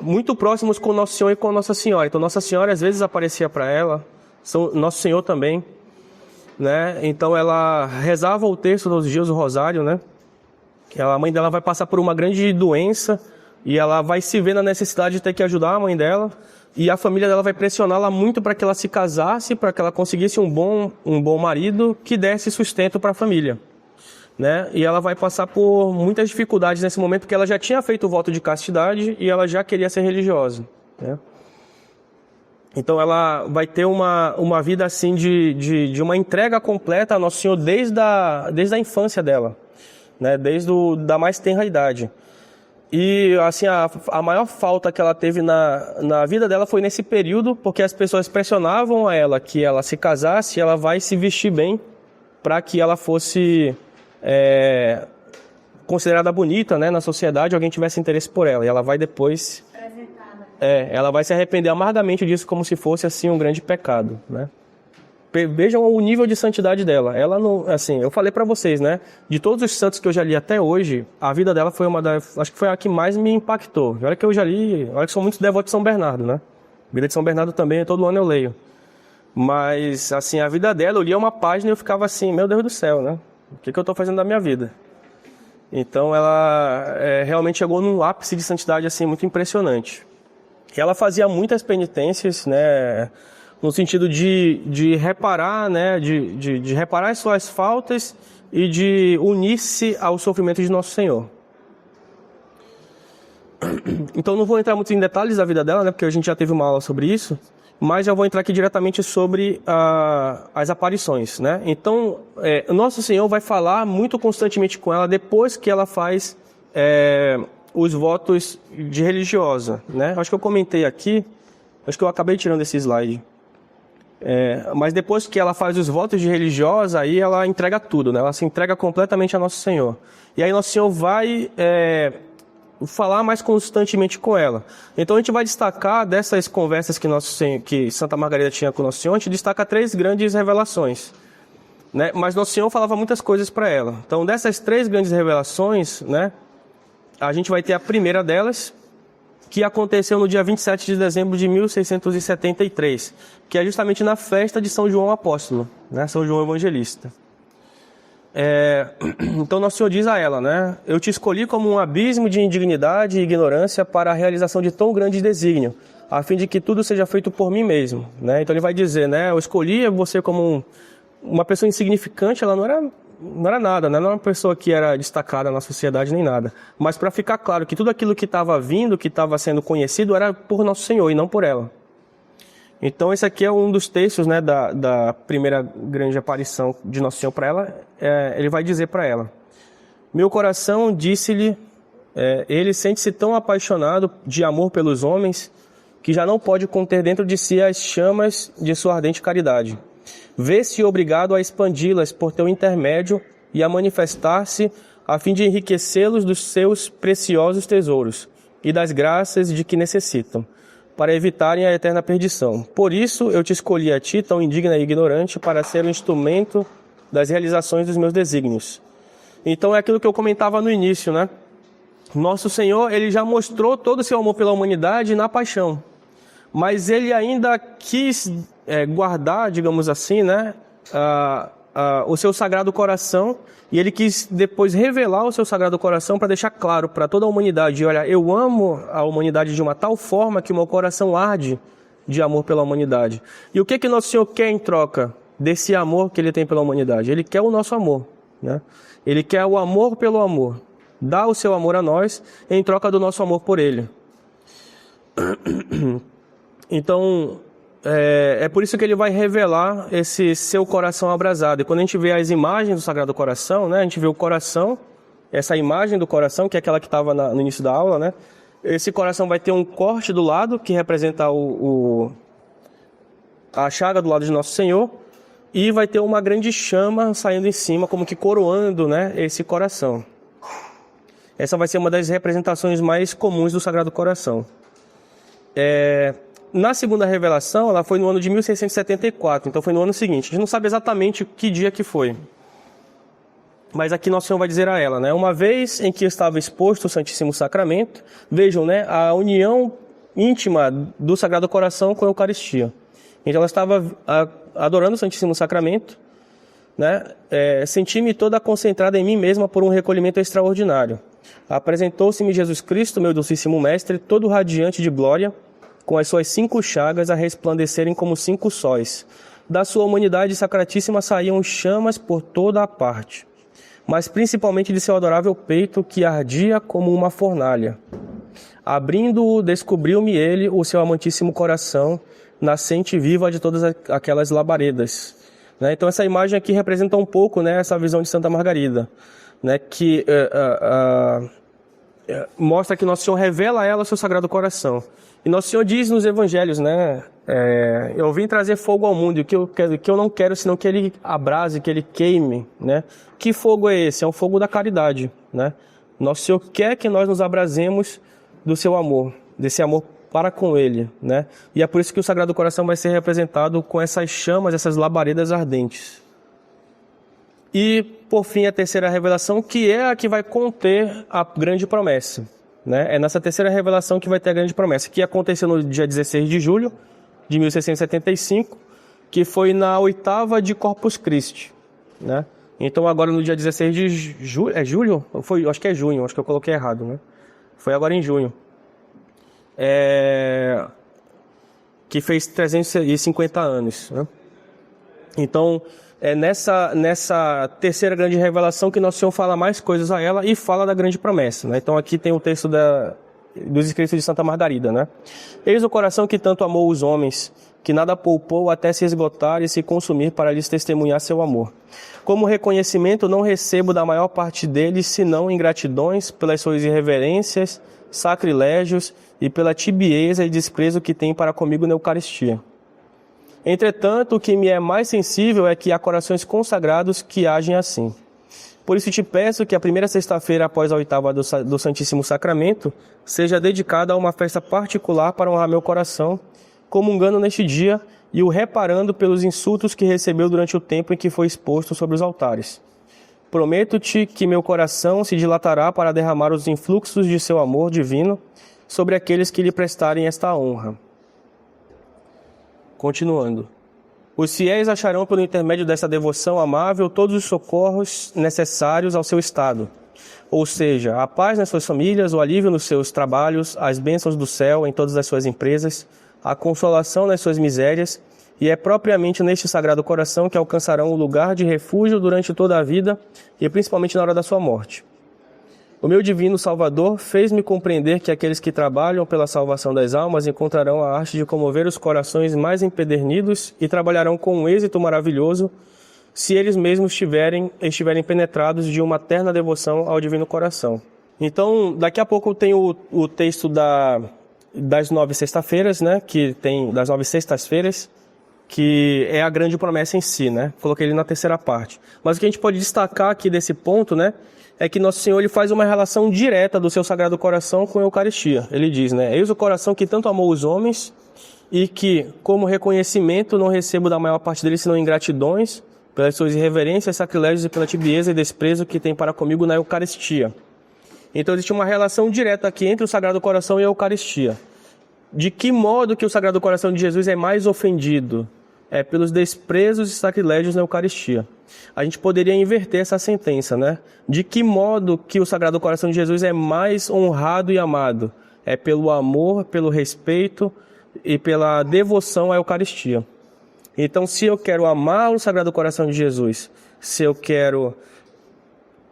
muito próximos com Nosso Senhor e com Nossa Senhora. Então Nossa Senhora às vezes aparecia para ela, Nosso Senhor também. Né? Então ela rezava o terço dos dias do Rosário. Né? A mãe dela vai passar por uma grande doença e ela vai se ver na necessidade de ter que ajudar a mãe dela. E a família dela vai pressioná-la muito para que ela se casasse, para que ela conseguisse um bom marido que desse sustento para a família. Né? E ela vai passar por muitas dificuldades nesse momento, porque ela já tinha feito o voto de castidade e ela já queria ser religiosa. Né? Então ela vai ter uma vida assim de uma entrega completa a Nosso Senhor desde a infância dela, né? Desde da mais tenra idade. E assim, a maior falta que ela teve na vida dela foi nesse período, porque as pessoas pressionavam a ela que ela se casasse, ela vai se vestir bem para que ela fosse considerada bonita, né, na sociedade, alguém tivesse interesse por ela. E ela vai depois... ela vai se arrepender amargamente disso como se fosse assim um grande pecado. Né? Vejam o nível de santidade dela. Ela não, assim, eu falei para vocês, né? De todos os santos que eu já li até hoje, a vida dela foi acho que foi a que mais me impactou. Olha que eu já li, olha que sou muito devoto de São Bernardo, né? A vida de São Bernardo também, todo ano eu leio. Mas, assim, a vida dela, eu lia uma página e eu ficava assim, meu Deus do céu, né? O que eu estou fazendo da minha vida? Então, ela realmente chegou num ápice de santidade, assim, muito impressionante. E ela fazia muitas penitências, né? No sentido de reparar, né, de reparar as suas faltas e de unir-se ao sofrimento de Nosso Senhor. Então não vou entrar muito em detalhes da vida dela, né, porque a gente já teve uma aula sobre isso, mas já vou entrar aqui diretamente sobre as aparições. Né? Então, Nosso Senhor vai falar muito constantemente com ela depois que ela faz os votos de religiosa. Né? Acho que eu comentei aqui, acho que eu acabei tirando esse slide. Mas depois que ela faz os votos de religiosa, aí ela entrega tudo, né? Ela se entrega completamente a Nosso Senhor. E aí Nosso Senhor vai falar mais constantemente com ela. Então a gente vai destacar dessas conversas que Santa Margarida tinha com Nosso Senhor, a gente destaca 3 grandes revelações, né? Mas Nosso Senhor falava muitas coisas para ela. Então dessas 3 grandes revelações, né, a gente vai ter a primeira delas, que aconteceu no dia 27 de dezembro de 1673, que é justamente na festa de São João Apóstolo, né, São João Evangelista. Então Nosso Senhor diz a ela, né, eu te escolhi como um abismo de indignidade e ignorância para a realização de tão grande desígnio, a fim de que tudo seja feito por mim mesmo, né? Então ele vai dizer, né, eu escolhi você como uma pessoa insignificante, ela não era nada, né? Não era uma pessoa que era destacada na sociedade nem nada, mas para ficar claro que tudo aquilo que estava vindo, que estava sendo conhecido, era por Nosso Senhor e não por ela. Então esse aqui é um dos textos, né, da primeira grande aparição de Nosso Senhor para ela. Ele vai dizer para ela, meu coração, disse-lhe, ele sente-se tão apaixonado de amor pelos homens, que já não pode conter dentro de si as chamas de sua ardente caridade. Vê-se obrigado a expandi-las por teu intermédio e a manifestar-se a fim de enriquecê-los dos seus preciosos tesouros e das graças de que necessitam, para evitarem a eterna perdição. Por isso eu te escolhi a ti, tão indigna e ignorante, para ser o instrumento das realizações dos meus desígnios. Então é aquilo que eu comentava no início, né? Nosso Senhor, ele já mostrou todo o seu amor pela humanidade na paixão, mas ele ainda quis guardar, digamos assim, né, o seu Sagrado Coração, e ele quis depois revelar o seu Sagrado Coração para deixar claro para toda a humanidade, olha, eu amo a humanidade de uma tal forma que o meu coração arde de amor pela humanidade. E o que Nosso Senhor quer em troca desse amor que ele tem pela humanidade? Ele quer o nosso amor, né? Ele quer o amor pelo amor, dá o seu amor a nós em troca do nosso amor por ele. Então, é por isso que ele vai revelar esse seu coração abrasado. E quando a gente vê as imagens do Sagrado Coração, né, a gente vê o coração, essa imagem do coração, que é aquela que estava no início da aula, né? Esse coração vai ter um corte do lado, que representa a chaga do lado de Nosso Senhor, e vai ter uma grande chama saindo em cima, como que coroando, né, esse coração. Essa vai ser uma das representações mais comuns do Sagrado Coração. Na segunda revelação, ela foi no ano de 1674, então foi no ano seguinte. A gente não sabe exatamente que dia que foi. Mas aqui Nosso Senhor vai dizer a ela, né? Uma vez em que estava exposto o Santíssimo Sacramento, vejam, né, a união íntima do Sagrado Coração com a Eucaristia. Então ela estava adorando o Santíssimo Sacramento, né? Senti-me toda concentrada em mim mesma por um recolhimento extraordinário. Apresentou-se-me Jesus Cristo, meu docíssimo Mestre, todo radiante de glória, com as suas 5 chagas a resplandecerem como 5 sóis. Da sua humanidade sacratíssima saíam chamas por toda a parte, mas principalmente de seu adorável peito, que ardia como uma fornalha. Abrindo-o, descobriu-me ele o seu amantíssimo coração, nascente viva de todas aquelas labaredas. Né? Então essa imagem aqui representa um pouco, né, essa visão de Santa Margarida, né, que mostra que Nosso Senhor revela a ela o seu Sagrado Coração. E Nosso Senhor diz nos Evangelhos, né, eu vim trazer fogo ao mundo, e o que eu não quero senão que ele abrase, que ele queime, né? Que fogo é esse? É um fogo da caridade, né? Nosso Senhor quer que nós nos abrasemos do seu amor, desse amor para com ele, né? E é por isso que o Sagrado Coração vai ser representado com essas chamas, essas labaredas ardentes. E, por fim, a terceira revelação, que é a que vai conter a grande promessa, né? É nessa terceira revelação que vai ter a grande promessa, que aconteceu no dia 16 de julho de 1675, que foi na 8ª de Corpus Christi, né? Então agora no dia 16 de julho, julho? Acho que é junho, acho que eu coloquei errado, né? Foi agora em junho. Que fez 350 anos, né? Então, é nessa terceira grande revelação que Nosso Senhor fala mais coisas a ela e fala da grande promessa, né? Então aqui tem o texto dos escritos de Santa Margarida, né? Eis o coração que tanto amou os homens, que nada poupou até se esgotar e se consumir para lhes testemunhar seu amor. Como reconhecimento, não recebo da maior parte deles, senão ingratidões pelas suas irreverências, sacrilégios e pela tibieza e desprezo que tem para comigo na Eucaristia. Entretanto, o que me é mais sensível é que há corações consagrados que agem assim. Por isso te peço que a primeira sexta-feira após a oitava do Santíssimo Sacramento seja dedicada a uma festa particular para honrar meu coração, comungando neste dia e o reparando pelos insultos que recebeu durante o tempo em que foi exposto sobre os altares. Prometo-te que meu coração se dilatará para derramar os influxos de seu amor divino sobre aqueles que lhe prestarem esta honra. Continuando. Os fiéis acharão pelo intermédio dessa devoção amável todos os socorros necessários ao seu estado, ou seja, a paz nas suas famílias, o alívio nos seus trabalhos, as bênçãos do céu em todas as suas empresas, a consolação nas suas misérias, e é propriamente neste Sagrado Coração que alcançarão o lugar de refúgio durante toda a vida e principalmente na hora da sua morte. O meu divino Salvador fez-me compreender que aqueles que trabalham pela salvação das almas encontrarão a arte de comover os corações mais empedernidos e trabalharão com um êxito maravilhoso se eles mesmos estiverem penetrados de uma terna devoção ao Divino Coração. Então, daqui a pouco tem o texto das 9 sextas-feiras, né, das 9 sextas-feiras, que é a grande promessa em si, né? Coloquei ele na terceira parte. Mas o que a gente pode destacar aqui desse ponto, né, é que Nosso Senhor ele faz uma relação direta do seu Sagrado Coração com a Eucaristia. Ele diz, né, eis o coração que tanto amou os homens e que, como reconhecimento, não recebo da maior parte deles senão ingratidões, pelas suas irreverências, sacrilégios e pela tibieza e desprezo que tem para comigo na Eucaristia. Então existe uma relação direta aqui entre o Sagrado Coração e a Eucaristia. De que modo que o Sagrado Coração de Jesus é mais ofendido? É pelos desprezos e sacrilégios na Eucaristia. A gente poderia inverter essa sentença, né? De que modo que o Sagrado Coração de Jesus é mais honrado e amado? É pelo amor, pelo respeito e pela devoção à Eucaristia. Então, se eu quero amar o Sagrado Coração de Jesus, se eu quero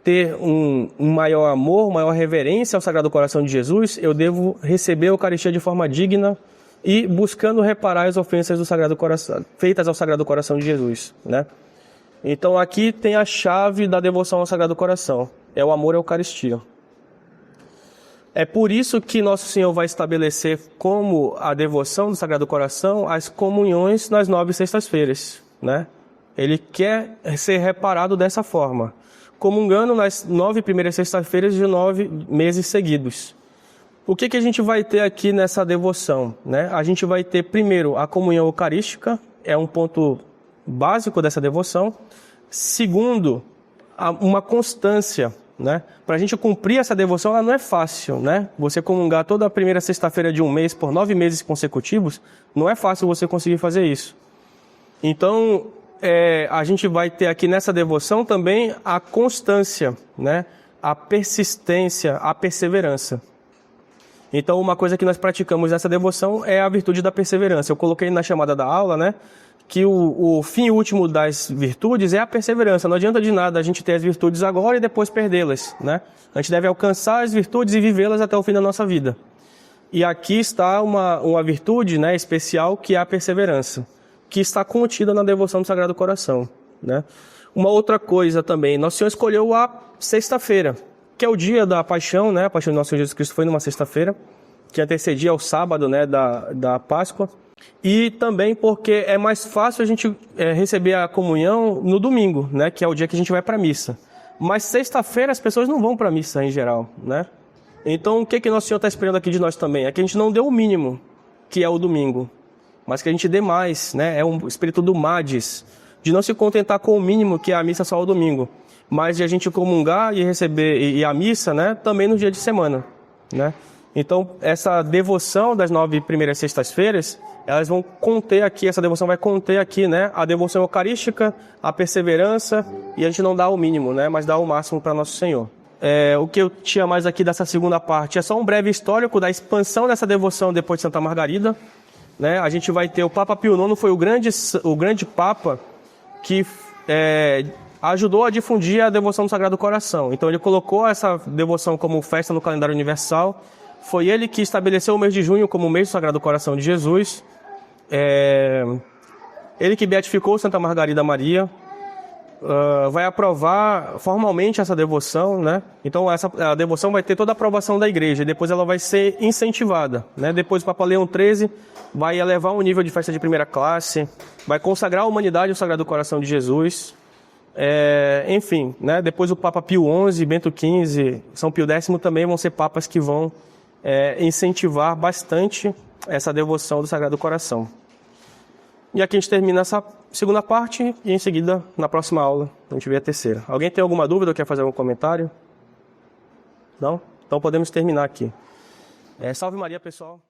ter um maior amor, maior reverência ao Sagrado Coração de Jesus, eu devo receber a Eucaristia de forma digna e buscando reparar as ofensas do Sagrado Coração, feitas ao Sagrado Coração de Jesus, né? Então aqui tem a chave da devoção ao Sagrado Coração, é o amor à Eucaristia. É por isso que Nosso Senhor vai estabelecer como a devoção do Sagrado Coração as comunhões nas 9 sextas-feiras, né? Ele quer ser reparado dessa forma, comungando nas 9 primeiras sextas-feiras de 9 meses seguidos. O que a gente vai ter aqui nessa devoção, né? A gente vai ter primeiro a comunhão eucarística, é um ponto básico dessa devoção. Segundo, uma constância, né? Para a gente cumprir essa devoção, ela não é fácil, né? Você comungar toda a primeira sexta-feira de um mês por 9 meses consecutivos, não é fácil você conseguir fazer isso. Então, a gente vai ter aqui nessa devoção também a constância, né? A persistência, a perseverança. Então, uma coisa que nós praticamos nessa devoção é a virtude da perseverança. Eu coloquei na chamada da aula, né, que o fim último das virtudes é a perseverança. Não adianta de nada a gente ter as virtudes agora e depois perdê-las, né? A gente deve alcançar as virtudes e vivê-las até o fim da nossa vida. E aqui está uma virtude, né, especial, que é a perseverança, que está contida na devoção do Sagrado Coração, né? Uma outra coisa também, Nosso Senhor escolheu a sexta-feira, que é o dia da paixão, né? A paixão de Nosso Senhor Jesus Cristo foi numa sexta-feira, que antecedia ao sábado, né, da Páscoa. E também porque é mais fácil a gente receber a comunhão no domingo, né, que é o dia que a gente vai para a missa. Mas sexta-feira as pessoas não vão para a missa em geral, né? Então o que Nosso Senhor está esperando aqui de nós também? É que a gente não dê o mínimo, que é o domingo, mas que a gente dê mais, né? É um espírito do Mades, de não se contentar com o mínimo, que é a missa só ao domingo, mas de a gente comungar e receber e a missa, né, também no dia de semana, né? Então, essa devoção das 9 primeiras sextas-feiras, elas vão conter aqui, essa devoção vai conter aqui, né, a devoção eucarística, a perseverança, e a gente não dá o mínimo, né, mas dá o máximo para Nosso Senhor. O que eu tinha mais aqui dessa segunda parte é só um breve histórico da expansão dessa devoção depois de Santa Margarida, né? A gente vai ter o Papa Pio IX, foi o grande Papa que ajudou a difundir a devoção do Sagrado Coração. Então ele colocou essa devoção como festa no calendário universal. Foi ele que estabeleceu o mês de junho como o mês do Sagrado Coração de Jesus. Ele que beatificou Santa Margarida Maria. vai aprovar formalmente essa devoção, né? Então a devoção vai ter toda a aprovação da igreja e depois ela vai ser incentivada, né? Depois o Papa Leão XIII vai elevar o nível de festa de primeira classe, vai consagrar a humanidade ao Sagrado Coração de Jesus. Enfim, né? Depois o Papa Pio XI, Bento XV, São Pio X também vão ser papas que vão incentivar bastante essa devoção do Sagrado Coração. E aqui a gente termina essa segunda parte e em seguida, na próxima aula, a gente vê a terceira. Alguém tem alguma dúvida ou quer fazer algum comentário? Não? Então podemos terminar aqui. Salve Maria, pessoal!